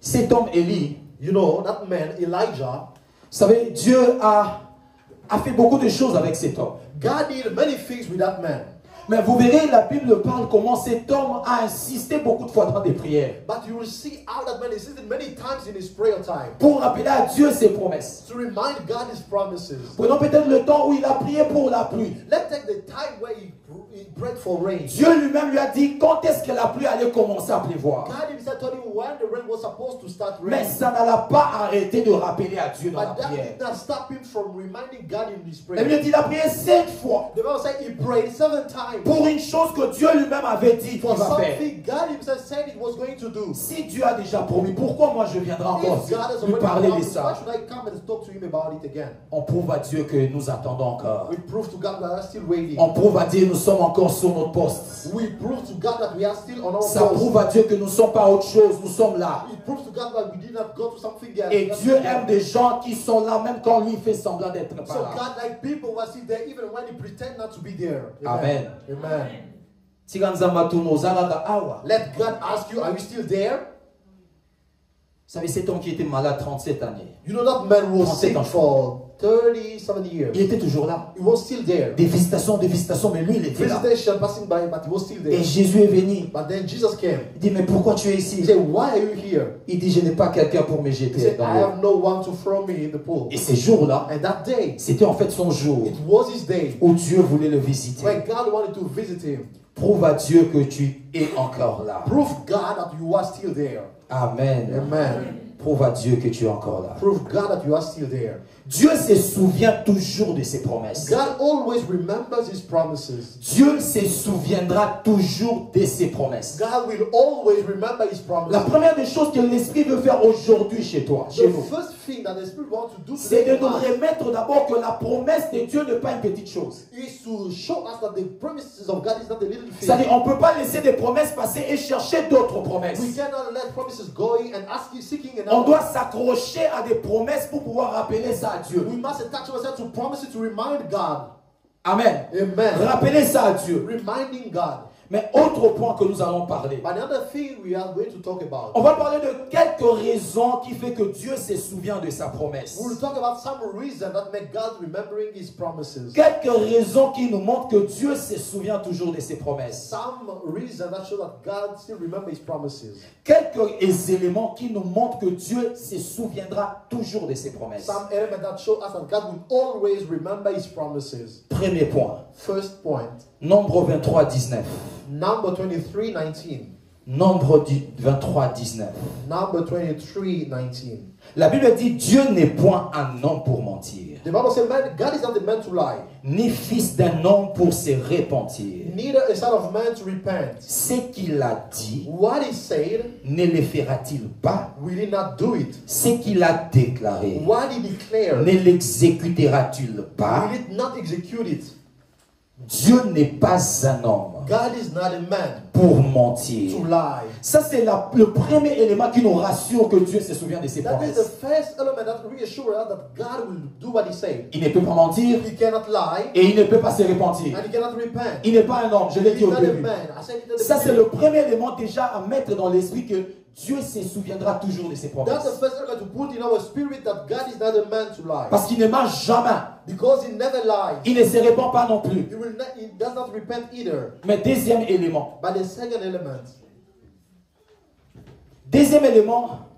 cet homme Élie, You know, that man, Elijah, vous savez, Dieu a fait beaucoup de choses avec cet homme. God did many things with that man. Mais vous verrez, la Bible parle comment cet homme a insisté beaucoup de fois dans des prières But you will see how that man insisted many times in his prayer time pour rappeler à Dieu ses promesses. to remind God His promises. Prenons peut-être le temps où il a prié pour la pluie. Let's take the time where he prayed for rain. Dieu lui-même lui a dit quand est-ce que la pluie allait commencer à pleuvoir. God Himself told him when the rain was supposed to start Mais raining. ça ne l'a pas arrêté de rappeler à Dieu dans la But that prière. did not stop him from reminding God in his La Bible prayer. dit qu'il a prié 7 fois The Bible said he prayed 7 times pour une chose que Dieu lui-même avait dit qu'il for va faire. something God Himself said He was going to do. Si Dieu a déjà promis, pourquoi moi je viendrai encore If God has lui already parler de promised, why ça? should I come and talk to Him about it again? On prouve à Dieu que nous attendons encore. We prove to God that we are still waiting. On prouve à Dieu sommes encore sur notre poste. We prove to God that we are still on our Ça post. prouve à Dieu que nous ne sommes pas autre chose, nous sommes là. It proves to God that we did not go to something else. Et Dieu aime des gens qui sont là même quand lui fait semblant d'être pas So là. God like people who are still there even when he pretend not to be there. Amen. Amen. Let Let God ask you, are you still there? Vous savez, cet homme qui était malade 37 années, You know that man who was 37 sick ans. for 37 years. il était toujours là. He was still there. Des visitations, mais lui il était là. Visitation passing by, but he was still there. Et Jésus est venu. But then Jesus came. Il dit, mais pourquoi tu es He ici? said, why are you here? Il dit, je n'ai pas quelqu'un pour me He jeter said, dans I l'eau. have no one to throw me in the pool. Et ces jours-là, And that day, c'était en fait son jour it was his day où Dieu voulait le visiter. when God wanted to visit him. Prouve à Dieu que tu es encore là. Prove God that you are still there. Amen. Amen. Prouve à Dieu que tu es encore là. Prove God that you are still there. Dieu se souvient toujours de ses promesses. God always remembers his promises. Dieu se souviendra toujours de ses promesses. God will always remember his promises. La première des choses que l'Esprit veut faire aujourd'hui chez toi, chez The nous, first thing that the Spirit wants to do c'est de today nous in us remettre d'abord que la promesse de Dieu n'est pas une petite chose. is to show us that the promises of God is not a little thing. C'est-à-dire, on ne peut pas laisser des promesses passer et chercher d'autres promesses. We cannot let promises going and asking, seeking On another. doit s'accrocher à des promesses pour pouvoir rappeler ça à Dieu. We must attach ourselves to promises to remind God. Amen. Amen. Rappeler ça à Dieu. Reminding God. Mais autre point que nous allons parler. But another thing we are going to talk about. On va parler de quelques raisons qui fait que Dieu se souvient de sa promesse. We will talk about some reason that make God remembering his promises. Quelques raisons qui nous montrent que Dieu se souvient toujours de ses promesses. Some reason that show that God still remembers his promises. Quelques éléments qui nous montrent que Dieu se souviendra toujours de ses promesses. Some element that show us that God will always remember his promises. Premier point. First point. Nombre 23, 19. Number 23:19. Nombre 23, 19. Number 23:19. La Bible dit Dieu n'est point un homme pour mentir, The Bible says, man, God is not the man to lie, ni fils d'un homme pour se repentir. neither a son of man to repent. Ce qu'il a dit, What he said, ne le fera-t-il pas? will he not do it? Ce qu'il a déclaré, What he declared, ne l'exécutera-t-il pas? will it not execute it? Dieu n'est pas un homme God is not a man pour mentir. to lie. Ça, c'est le premier élément qui nous rassure que Dieu se souvient de ses That is the promesses. first element that reassures us that God will do what he said. Il ne peut pas mentir He cannot lie et il ne peut pas se repentir. and he cannot repent. Il n'est pas un homme, je l'ai dit He's au not a début. man. I said it at the Ça, c'est beginning. le premier élément déjà à mettre dans l'esprit que Dieu se souviendra toujours de ses That's the promesses. first element to put in our spirit that God is not a man to lie. Parce qu'il ne ment jamais. Because he never lies. Il ne se répand pas non plus. He does not repent either. Mais deuxième élément. But the second element,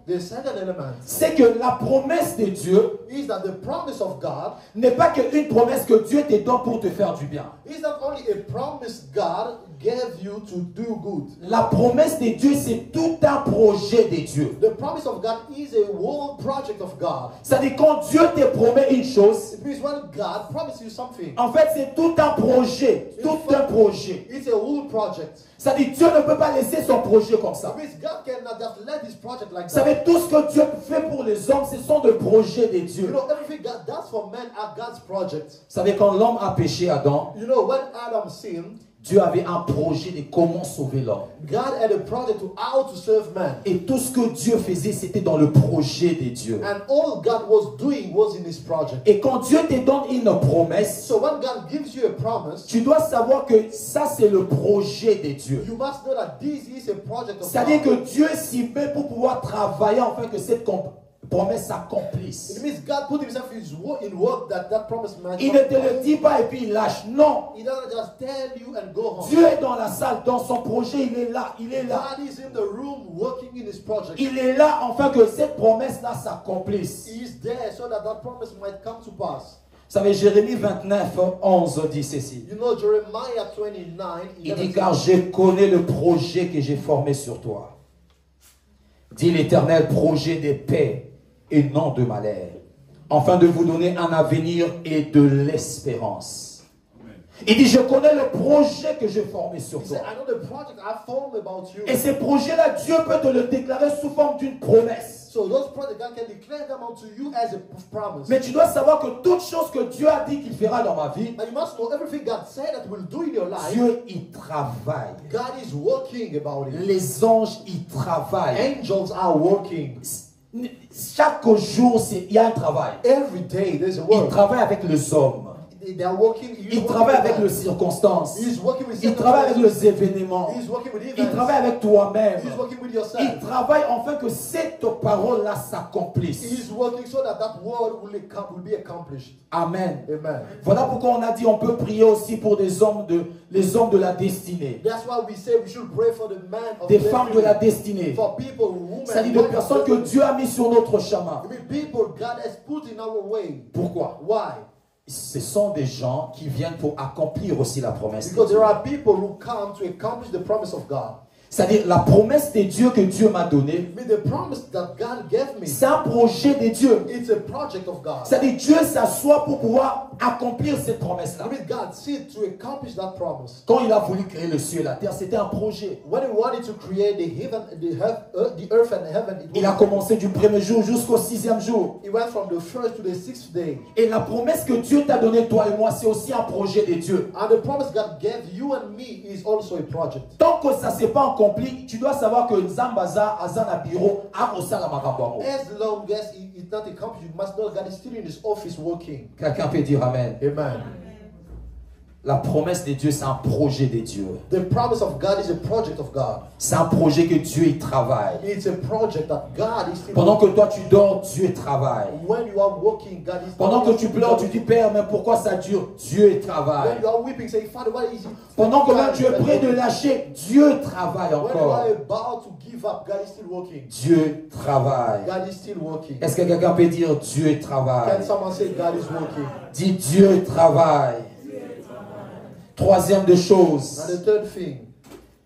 The second element, c'est que la promesse de Dieu is that the promise of God n'est pas qu'une promesse que Dieu te donne pour te faire du bien. is not only a promise God gave you to do good. La promesse de Dieu, c'est tout un projet de Dieu. The promise of God is a whole project of God. C'est-à-dire quand Dieu te promet une chose, It means when God promises you something, en fait c'est tout un projet, tout un projet. it's a whole project. C'est-à-dire Dieu ne peut pas laisser son projet comme ça. It means God cannot just let this project like Vous that. savez, tout ce que Dieu fait pour les hommes, ce sont des projets de You Dieu. know, everything God does for men are God's projects. Vous savez, quand l'homme a péché, Adam, You know, when Adam sinned, Dieu avait un projet de comment sauver l'homme. God had a project to how to serve man. Et tout ce que Dieu faisait, c'était dans le projet de Dieu. And all God was doing was in his project. Et quand Dieu te donne une promesse, So when God gives you a promise, tu dois savoir que ça, c'est le projet de Dieu. you must know that this is a project of C'est-à-dire God. que Dieu s'y met pour pouvoir travailler afin que cette promesse s'accomplisse. It means God put himself in work that promise might Il ne te le dit pas et puis il lâche. Non. He doesn't just tell you and go home. Dieu est dans la salle, dans son projet, il est là, il est là. God is in the room working in his project. Il est là afin que cette promesse-là s'accomplisse. He is there so that promise might come to pass. Vous savez, Jérémie 29, 11 dit ceci. You know, Jeremiah 29, Il dit, car je connais le projet que j'ai formé sur toi. Dit l'Éternel, projet de paix et non de malheur, afin de vous donner un avenir et de l'espérance. Il dit, je connais le projet que j'ai formé sur He toi. said, I know the project I formed about you. Et ce projet-là, Dieu peut te le déclarer sous forme d'une promesse. So those promises, God can declare them unto you as a promise. Mais tu dois savoir que toute chose que Dieu a dit qu'il fera dans ma vie, But you must know everything God said that will do in your life. Dieu y travaille. God is working about it. Les anges y travaillent. Angels are working. Chaque jour, il y a un travail. Every day there's a Il work. travaille avec les hommes. They are working. Il travaille avec les circonstances. He is working with Il travaille avec les événements. He is working with Il events. travaille avec toi-même. He is working with Il yourself. travaille afin que cette parole-là s'accomplisse. He is working so that that word will be accomplished. Amen. Amen. Voilà pourquoi on a dit on peut prier aussi pour les hommes de la destinée. That's why we say we should pray for the man of Des femmes de la destinée. For people, women, C'est-à-dire des personnes que Dieu a mis sur notre chemin. I mean, people God has put in our way. Pourquoi? Why? Ce sont des gens qui viennent pour accomplir aussi la promesse de Because Dieu. there are people who come to accomplish the promise of God. C'est-à-dire la promesse de Dieu que Dieu m'a donnée, I mean, the promise that God gave me, c'est un projet de Dieu. it's a project of God. C'est-à-dire Dieu s'assoit pour pouvoir accomplir cette promesse-là. I mean, God sit to accomplish that promise. Quand il a voulu créer le ciel et la terre, c'était un projet. When He wanted to create the earth and heaven, Il a commencé du premier jour jusqu'au 6e jour. He went from the first to the 6th day. Et la promesse que Dieu t'a donnée, toi et moi, c'est aussi un projet de Dieu. And the promise God gave you and me is also a project. Tant que ça ne s'est pas accompli, tu dois savoir que Nzambaza, Azana Biro, a aussi la makambo. As long as it's not accomplished, you must know God is still in His office working. Quelqu'un peut dire Amen. Amen. La promesse de Dieu, c'est un projet de Dieu. The promise of God is a project of God. C'est un projet que Dieu y travaille. It's a project that God is still Pendant que toi tu dors, Dieu travaille. When you are working, God is Pendant que tu pleures, tu dis Père, mais pourquoi ça dure? Dieu When travaille. you are weeping, say, Father, what is it? Pendant que même tu es prêt de lâcher, Dieu travaille When you encore. are about to give up, God is still working. Dieu travaille. God is still working. Est-ce que quelqu'un peut dire Dieu travaille? Can someone say God is working? Dis Dieu travaille. Troisième des choses, And the third thing,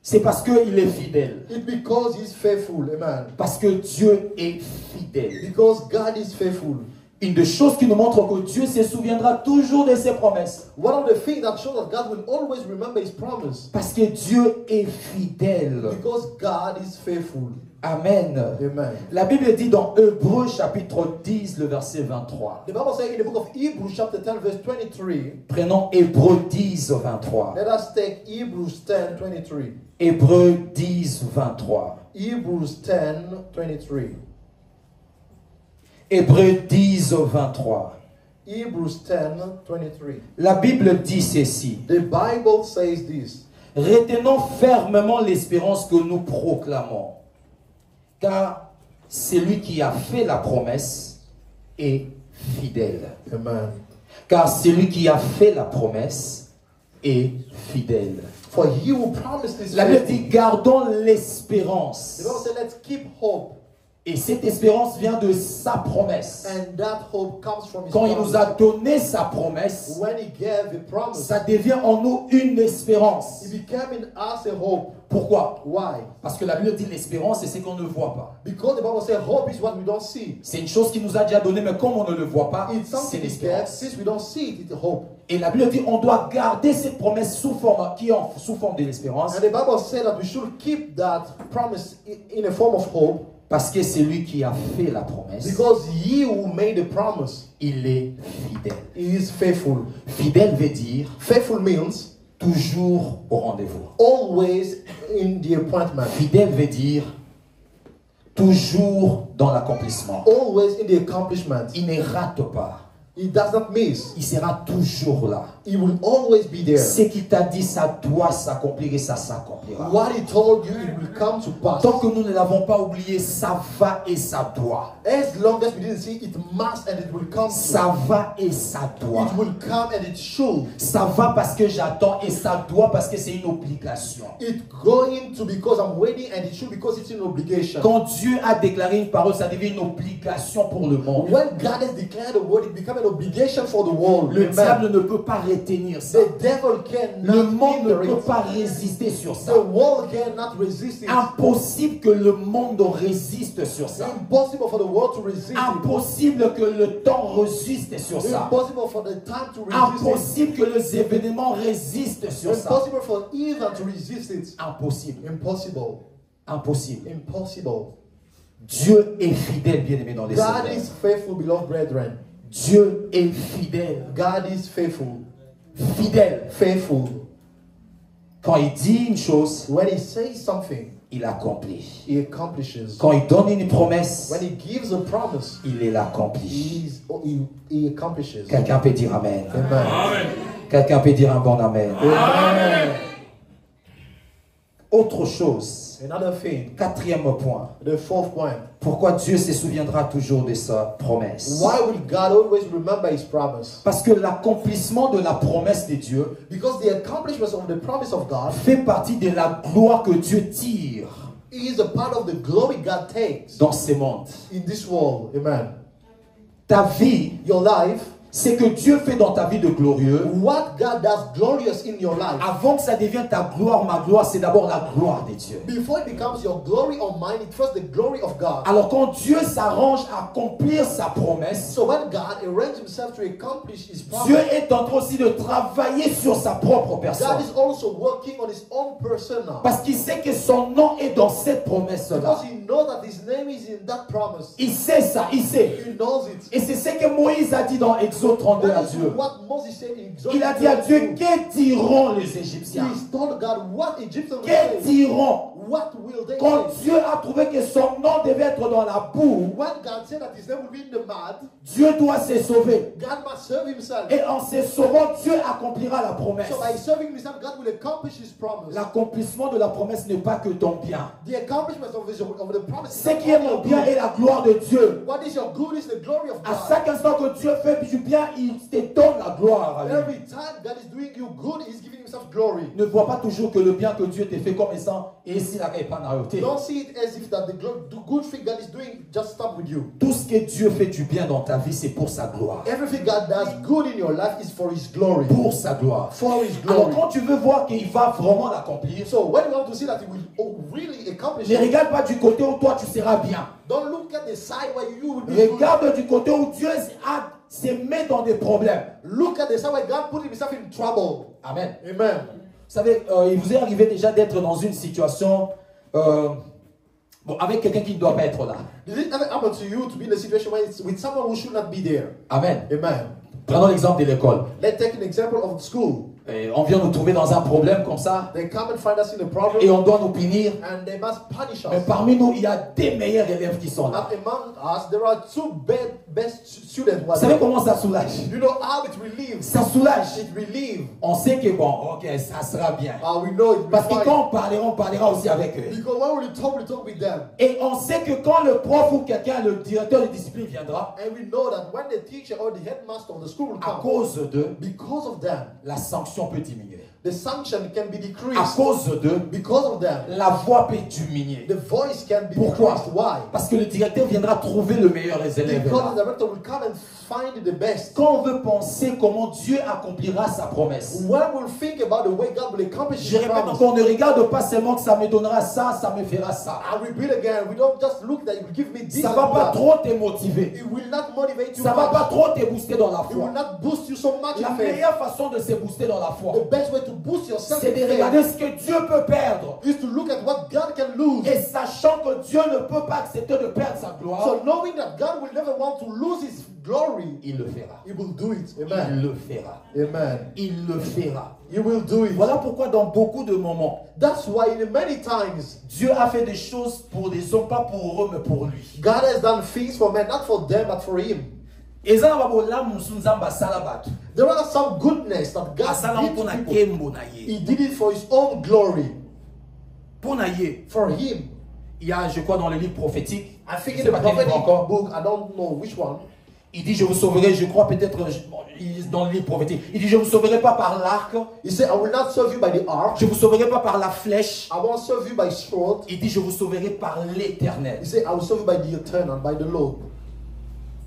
c'est parce qu'il est fidèle. it's because He's faithful. Amen. Parce que Dieu est fidèle. Because God is faithful. Une des choses qui nous montre que Dieu se souviendra toujours de ses promesses. One of the things that shows that God will always remember His promise. Parce que Dieu est fidèle. Because God is faithful. Amen. Amen. La Bible dit dans Hébreux chapitre 10, le verset 23. The Bible says in the book of Hebrews chapter 10 verse 23. Prenons Hébreux 10, 23. Let us take Hebrews 10, 23. Hébreux 10, 23. Hebrews 10, 23. Hébreux 10, 23. Hebrews 10, 23. La Bible dit ceci. The Bible says this. Retenons fermement l'espérance que nous proclamons. Car celui qui a fait la promesse est fidèle. Amen. Car celui qui a fait la promesse est fidèle. For He who promised this La Bible faithful. dit gardons l'espérance. The Bible says let's keep hope. Et cette espérance vient de sa promesse. And that hope comes from His Quand il promise. nous a donné sa promesse, When He gave a promise, ça devient en nous une espérance. It became in us a hope. Pourquoi? Why? Parce que la Bible dit l'espérance, c'est ce qu'on ne voit pas. Because the Bible says hope is what we don't see. C'est une chose qui nous a déjà donné, mais comme on ne le voit pas, It's c'est something He gave. l'espérance. Since we don't see it, it's hope. Et la Bible dit on doit garder cette promesse sous forme de l'espérance, And the Bible said that we should keep that promise in a form of hope. parce que c'est lui qui a fait la promesse. Because He who made the promise, Il est fidèle. He is faithful. Fidèle veut dire Faithful means toujours au rendez-vous. always in the appointment. Fidèle veut dire toujours dans l'accomplissement. Always in the accomplishment. Il ne rate pas. He does not miss. Il sera toujours là. He will always be there. Ce qu'il t'a dit, ça doit s'accomplir et ça s'accomplira. What He told you, it will come to pass. Tant que nous ne l'avons pas oublié, ça va et ça doit. As long as we didn't see, it must and it will come. Ça va et ça doit. It will come and it should. Ça va parce que j'attends et ça doit parce que c'est une obligation. It's going to because I'm waiting, and it should because it's an obligation. Quand Dieu a déclaré une parole, ça devient une obligation pour le monde. When God has declared a word, it becomes an obligation for the world. Le Amen. diable ne peut pas retenir ça. The devil cannot Le monde ne hinder peut it. pas résister sur ça. The world cannot resist it. Impossible que le monde résiste sur ça. Impossible for the world to resist it. Impossible que le temps résiste sur ça. Impossible for the time to resist Impossible que les événements résistent sur it. ça. Impossible for even to resist it. Impossible. Impossible. Impossible. Impossible. Dieu est fidèle, bien-aimé dans les God Seigneurs. is faithful, beloved brethren. Dieu est fidèle. God is faithful. Fidèle. Faithful. Quand il dit une chose, When he says something, il accomplit. he accomplishes. Quand il donne une promesse, When he gives a promise, il l'accomplit. he accomplishes. Quelqu'un peut dire Amen. Amen. Quelqu'un peut dire un bon Amen. Amen. Autre chose, Another thing, quatrième point. the fourth point. Pourquoi Dieu se souviendra toujours de sa promesse? Why will God always remember his promise? Parce que l'accomplissement de la promesse de Dieu Because the accomplishments of the promise of God fait partie de la gloire que Dieu tire is a part of the glory God takes dans ce monde. in this world. Amen. Ta vie, Your life, c'est que Dieu fait dans ta vie de glorieux. what God does glorious in your life, Avant que ça devienne ta gloire, ma gloire, c'est d'abord la gloire de Dieu. before it becomes your glory or mine, it's first the glory of God. Alors quand Dieu s'arrange à accomplir sa promesse, So when God arranged himself to accomplish his Dieu promise, est en train aussi de travailler sur sa propre God personne. is also working on his own persona. Parce qu'il sait que son nom est dans cette promesse-là. Because he knows that his name is in that promise. Il sait ça, il sait. He knows it. Et c'est ce que Moïse a dit dans Exode 32 à That is Dieu. what Moses said in Exodus. Il a dit à Dieu, que diront les Égyptiens? He told God what Egyptians will Que say. diront? What will they Quand say? Dieu a trouvé que son nom devait être dans la boue, When God said that his name will be in the mud, Dieu doit se sauver. God must serve himself. Et en se sauvant, Dieu accomplira la promesse. So by serving himself, God will accomplish his promise. L'accomplissement de la promesse n'est pas que ton bien. The accomplishment of the promise is Ce not qui est only mon your bien good. est la gloire de Dieu. What is your good is the glory of À God. chaque instant que Dieu fait du bien, il te donne la gloire. à lui. Every time God is doing you good, he's giving himself glory. Ne vois pas toujours que le bien que Dieu te fait comme étant et ici la pas naïveté. Don't see it as if that the good thing God is doing just stop with you. Tout ce que Dieu fait du bien dans ta vie, c'est pour sa gloire. Everything God does good in your life is for his glory. Pour sa gloire. For his Alors glory. quand tu veux voir qu'il va vraiment l'accomplir, So when you want to see that he will really accomplish ne it, regarde pas du côté où toi tu seras bien. don't look at the side where you will be good. Regarde du côté où Dieu se met dans des problèmes. Look at the side where God put himself in trouble. Amen. Amen. Vous savez, il vous est arrivé déjà d'être dans une situation avec quelqu'un qui ne doit pas être là. Did it ever happen to you to be in a situation where it's with someone who should not be there? Amen. Amen. Prenons l'exemple de l'école. Let's take an example of school. Et on vient nous trouver dans un problème comme ça They come and find us in a problem et on doit nous punir. and they must punish Mais us. parmi nous, il y a des meilleurs élèves qui sont là. And among us, there are two best students. Vous savez comment ça soulage? You know how it relieves. Ça soulage. It relieves. On sait que bon, ok, ça sera bien. We know it will Parce be que fine. quand on parlera aussi avec eux. Because when we talk with them. Et on sait que quand le prof ou quelqu'un, le directeur de discipline viendra, And we know that when the teacher or the headmaster of the school will à come, cause d'eux, because of them, la sanction peut diminuer. the sanction can be À decreased. cause d'eux, Because of them, la voix peut diminuer. the voice can be Pourquoi? decreased. Why? Parce que le directeur viendra trouver le meilleur des élèves. Because là. the director will come and find the best. Quand on veut penser comment Dieu accomplira sa promesse, When we'll think about the way God will accomplish je his répète promise, encore, ne regarde pas seulement que ça me donnera ça, ça me fera ça. I repeat again, we don't just look that it will give me this Ça and va pas that. trop te motiver. It will not motivate you Ça va pas much. trop te booster dans la It will foi. not boost you so much La in faith. meilleure façon de se booster dans la foi, The best way to boost yourself c'est in de regarder faith ce que Dieu peut perdre. is to look at what God can lose. Et sachant que Dieu ne peut pas accepter de perdre sa gloire, So knowing that God will never want to lose his glory, il le fera. he will do it. Il Amen. le fera. Amen. Il le fera. He will do it. Voilà pourquoi dans beaucoup de moments, That's why in many times Dieu a fait des choses pour des hommes, pas pour eux, mais pour lui. God has done things for men, not for them, but for him. There are some goodness that God did to people. He did it for his own glory. For him. Il y a, je crois, dans le livre prophétique, I think je in sais the pas quel livre prophetic encore, book, I don't know which one. il dit, je vous sauverai, je crois peut-être, dans le livre prophétique, il dit, je vous sauverai pas par l'arc, He said, I will not serve you by the ark. je vous sauverai pas par la flèche, I won't serve you by sword. il dit, je vous sauverai par l'éternel. He said, I will serve you by the eternal, by the Lord.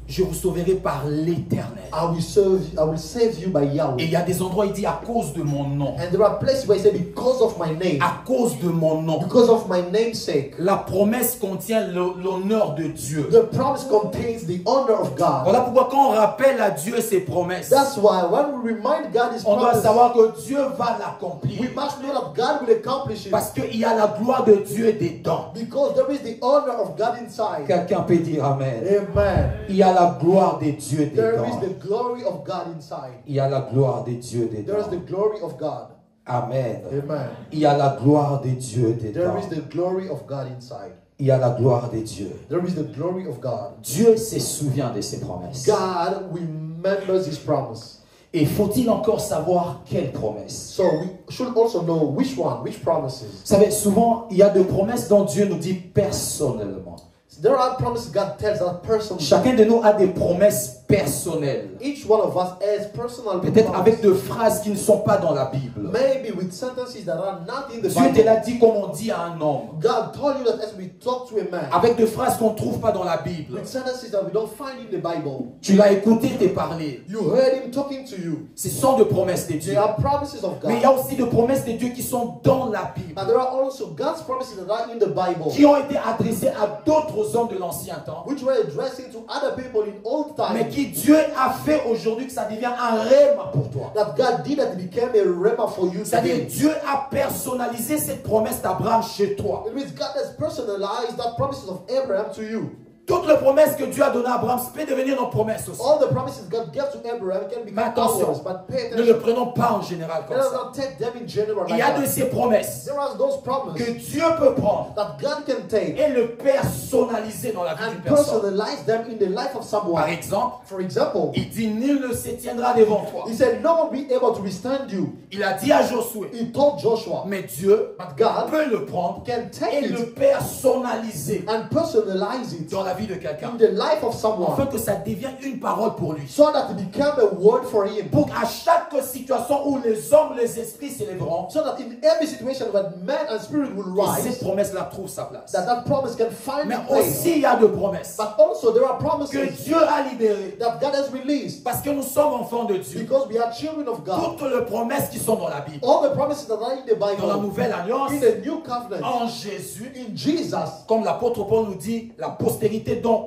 je vous sauverai par l'Éternel. I will save you by Yahweh. Et il y a des endroits où il dit à cause de mon nom. And there are places where he said because of my name. À cause de mon nom. Because of my name's sake. La promesse contient l'honneur de Dieu. The promise contains the honor of God. Voilà pourquoi quand on rappelle à Dieu ses promesses, that's why when we remind God his on doit promise, savoir que Dieu va l'accomplir. we must know that God will accomplish it. Parce qu'il y a la gloire de Dieu dedans. Because there is the honor of God inside. Quelqu'un peut dire Amen. Amen. Il y a la gloire de Dieu There dedans. is the glory of God inside. Il y a la gloire de Dieu dedans. There is the glory of God. Amen. Amen. Il y a la gloire de Dieu There dedans. is the glory of God inside. Il y a la gloire de Dieu. There is the glory of God. Dieu se souvient de ses promesses. God remembers his promise. Et faut-il encore savoir quelles promesses? So we should also know which promises. Vous savez, souvent, il y a des promesses dont Dieu nous dit personnellement. There are promises God tells us personally. Chacun de nous a des promesses personnelles. Each one of us has personal Peut-être promises. avec des phrases qui ne sont pas dans la Bible. Maybe with sentences that are not in the Dieu te Bible. l'a dit comme on dit à un homme. God told you that as we talk to a man. Avec des phrases qu'on ne trouve pas dans la Bible. With sentences that we don't find in the Bible. Tu l'as écouté te parler. You heard him talking to you. Ce sont des promesses de Dieu. They are promises of God. Mais il y a aussi des promesses de Dieu qui sont dans la Bible. And there are also God's promises that are in the Bible. Qui ont été adressées à d'autres hommes de l'ancien temps. Which were addressing to other people in old times. Mais qui Dieu a fait aujourd'hui que ça devient un rêve pour toi. That God did that it became a rhema for you C'est-à-dire today. Dieu a personnalisé cette promesse d'Abraham chez toi. It means God has personalized that promises of Abraham to you. Toutes les promesses que Dieu a données à Abraham peuvent devenir nos promesses aussi. All the promises God gave to Abraham can Mais become attention, ours, but pay ne le attention. prenons pas en général comme Let us ça. not take them in general Il like y a de that. ces promesses There are those que promises Dieu peut prendre that God can take et le personnaliser dans la vie d'une and personne. personalize them in the life of Par someone. exemple, For example, il dit nul ne se tiendra devant toi. he said, no one will be able to withstand you. Il a dit à Josué, He told Joshua, mais Dieu but God peut le prendre can take et it le personnaliser and personalize it dans la vie de quelqu'un. in the life of someone, Afin que ça devienne une parole pour lui. so that it become a word for him. Pour qu'à chaque situation où les hommes, les esprits s'élèveront, So that in every situation where man and spirit will que cette rise, promesse-là trouve sa place. that promise can find Mais its place. aussi, il y a de promesses But also there are que promises Dieu a libérées. that God has released Parce que nous sommes enfants de Dieu. because we are children of God. Toutes les promesses qui sont dans la Bible, All the promises that are in the dans la Bible, Nouvelle Alliance, in the New Covenant, en Jésus, in Jesus, comme l'apôtre Paul nous dit, la postérité dont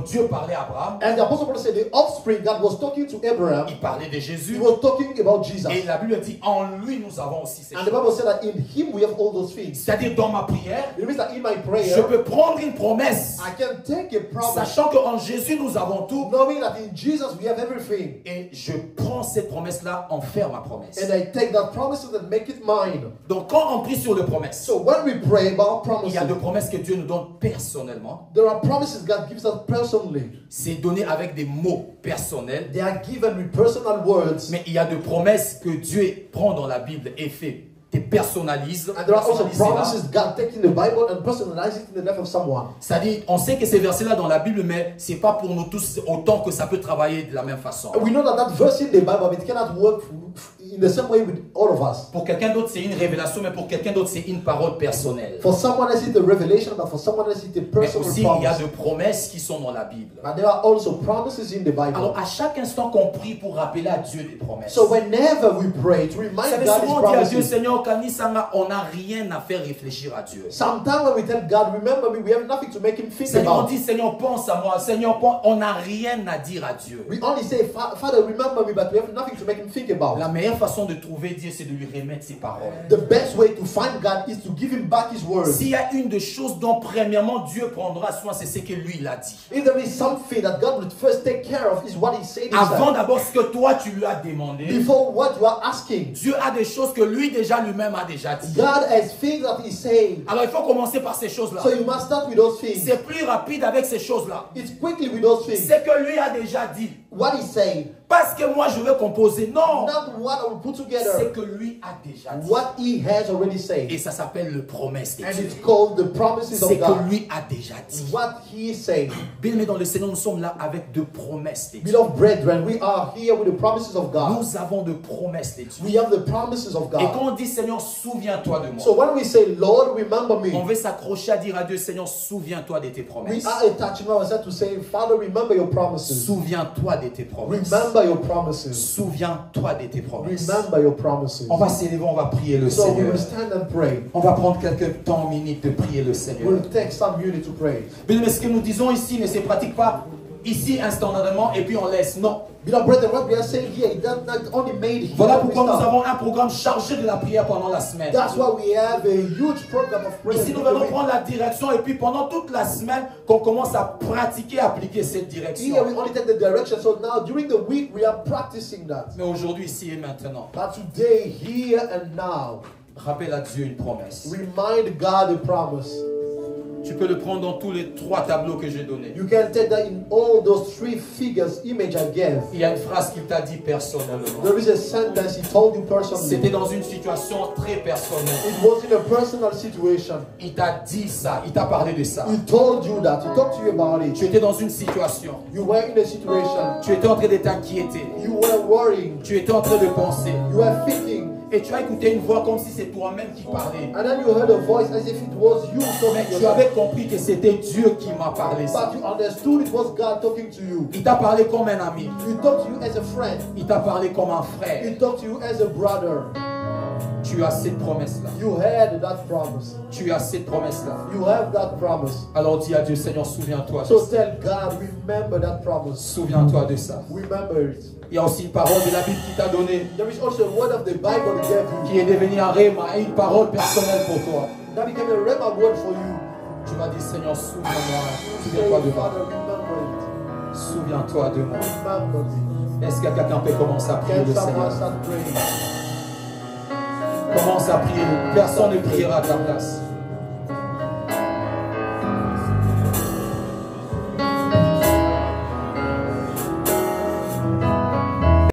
Dieu parlait à Abraham, and the Apostle Paul said the offspring that was talking to Abraham, il parlait de he Jésus. was talking about Jesus. Et la Bible dit, en lui nous avons aussi ces And the choses. Bible said that in him we have all those things. C'est-à-dire dans ma prière, It means that in my je prayer, peux prendre une promesse, I can take a promise, sachant qu'en Jésus nous avons tout, knowing that in Jesus we have everything. et je prends cette promesse-là, en faire ma promesse. And I take that promise and make it mine. Donc quand on prie sur les promesses, So when we pray about il y a promises, des promesses que Dieu nous donne personnellement. there are promises God gives us personally. C'est donné avec des mots personnels. They are given with personal words. Mais il y a des promesses que Dieu prend dans la Bible et fait, te personnalise. And there are also personnalise-la. promises God takes in the Bible and personalize it in the life of someone. C'est-à-dire, on sait que ces versets-là dans la Bible, mais c'est pas pour nous tous autant que ça peut travailler de la même façon. We know that verse in the Bible, it cannot work in the same way with all of us. Pour quelqu'un d'autre, c'est une révélation, mais pour quelqu'un d'autre, c'est une parole personnelle. For someone else, it's a revelation, but for someone else, it's a Mais personal aussi, il y a promise. des promesses qui sont dans la Bible. But there are also promises in the Bible. Alors, à chaque instant qu'on prie pour rappeler à Dieu des promesses. So whenever we pray to Vous remind savez, God His souvent on dit à Dieu, promises, Seigneur, Kanisanga, on n'a rien à faire réfléchir à Dieu. sometimes when we tell God, remember me, we have nothing to make Him think Seigneur, on about. dit, Seigneur, pense à moi. Seigneur, on n'a rien à dire à Dieu. We only say, Father, remember me, but we have nothing to make Him think about. La meilleure façon de trouver Dieu, c'est de lui remettre ses paroles. The best way to find God is to give Him back His word. S'il y a une des choses dont, premièrement, Dieu prendra soin, c'est ce que lui, il a dit. If there is something that God would first take care of, is what He said Avant inside. d'abord ce que toi, tu lui as demandé, Before what you are asking, Dieu a des choses que lui, déjà, lui-même a déjà dit. God has things that He said. Alors, il faut commencer par ces choses-là. So you must start with those things. C'est plus rapide avec ces choses-là. It's quickly with those things. C'est que lui a déjà dit. what he's saying. Parce que moi je veux composer. Non. Not what I will put together. C'est que lui a déjà dit. What he has already said. Et ça s'appelle le promesse de Dieu. And it's called the promises of God. C'est que lui a déjà dit. What he is saying. Bien-aimés dans le Seigneur, nous sommes là avec de promesses de Dieu. Beloved brethren, we are here with the promises of God. Nous avons de promesses de Dieu. We have the promises of God. Et quand on dit Seigneur, souviens-toi de moi. So when we say Lord, remember me. On veut s'accrocher à dire à Dieu, Seigneur, souviens-toi de tes promesses. We are attaching ourselves to say, Father, remember your promises. Souviens-toi de tes promesses. Remember your promises. Souviens-toi de tes promesses. Remember your promises. On va s'élever, on va prier le So Seigneur. we will stand and pray. On va prendre quelques temps, minutes de prier le Seigneur. We'll take some minutes to pray. Mais ce que nous disons ici ne se pratique pas ici instantanément et puis on laisse. Non. Beloved brethren, what we are saying here, it does not only made here. Voilà pourquoi nous avons un programme chargé de la prière pendant la semaine. That's why we have a huge program of prayer. Ici, nous allons prendre la direction et puis pendant toute la semaine, qu'on commence à pratiquer, appliquer cette direction. Here we only take the direction. So now during the week we are practicing that. Mais aujourd'hui, ici et maintenant. But today, here and now, rappelle à Dieu une promesse. Remind God a promise. Tu peux le prendre dans tous les 3 tableaux que j'ai donnés. You can take that in all those 3 figures, image I gave. Il y a une phrase qu'il t'a dit personnellement. There is a sentence he told you personally. C'était dans une situation très personnelle. It was in a personal situation. Il t'a dit ça, il t'a parlé de ça. He told you that. He talked to you about it. Tu étais dans une situation. You were in a situation. Tu étais en train de t'inquiéter. You were worrying. Tu étais en train de penser. You were thinking. Et tu as écouté une voix comme si c'est toi-même qui parlait. And then you heard a voice as if it was you talking. Mais tu avais compris que c'était Dieu qui m'a parlé ça. But you understood it was God talking to you. Il t'a parlé comme un ami. He talked to you as a friend. Il t'a parlé comme un frère. He talked to you as a brother. Tu as cette promesse-là. You had that promise. Tu as cette promesse-là. You have that promise. Alors dis à Dieu, Seigneur, souviens-toi de So ça. tell God, remember that promise. Souviens-toi de ça. Remember it. Il y a aussi une parole de la Bible qui t'a donnée, There is also a word of the Bible he gave you. qui est devenue un rhéma et une parole personnelle pour toi. That became a rhema word for you. Tu m'as dit, Seigneur, souviens-moi. Say, Souviens-toi de moi. Father, remember it. Souviens-toi de moi. Remember me. Est-ce que quelqu'un peut commencer à prier Can le someone Seigneur? start praying? Commence à prier. Personne ne priera à ta place.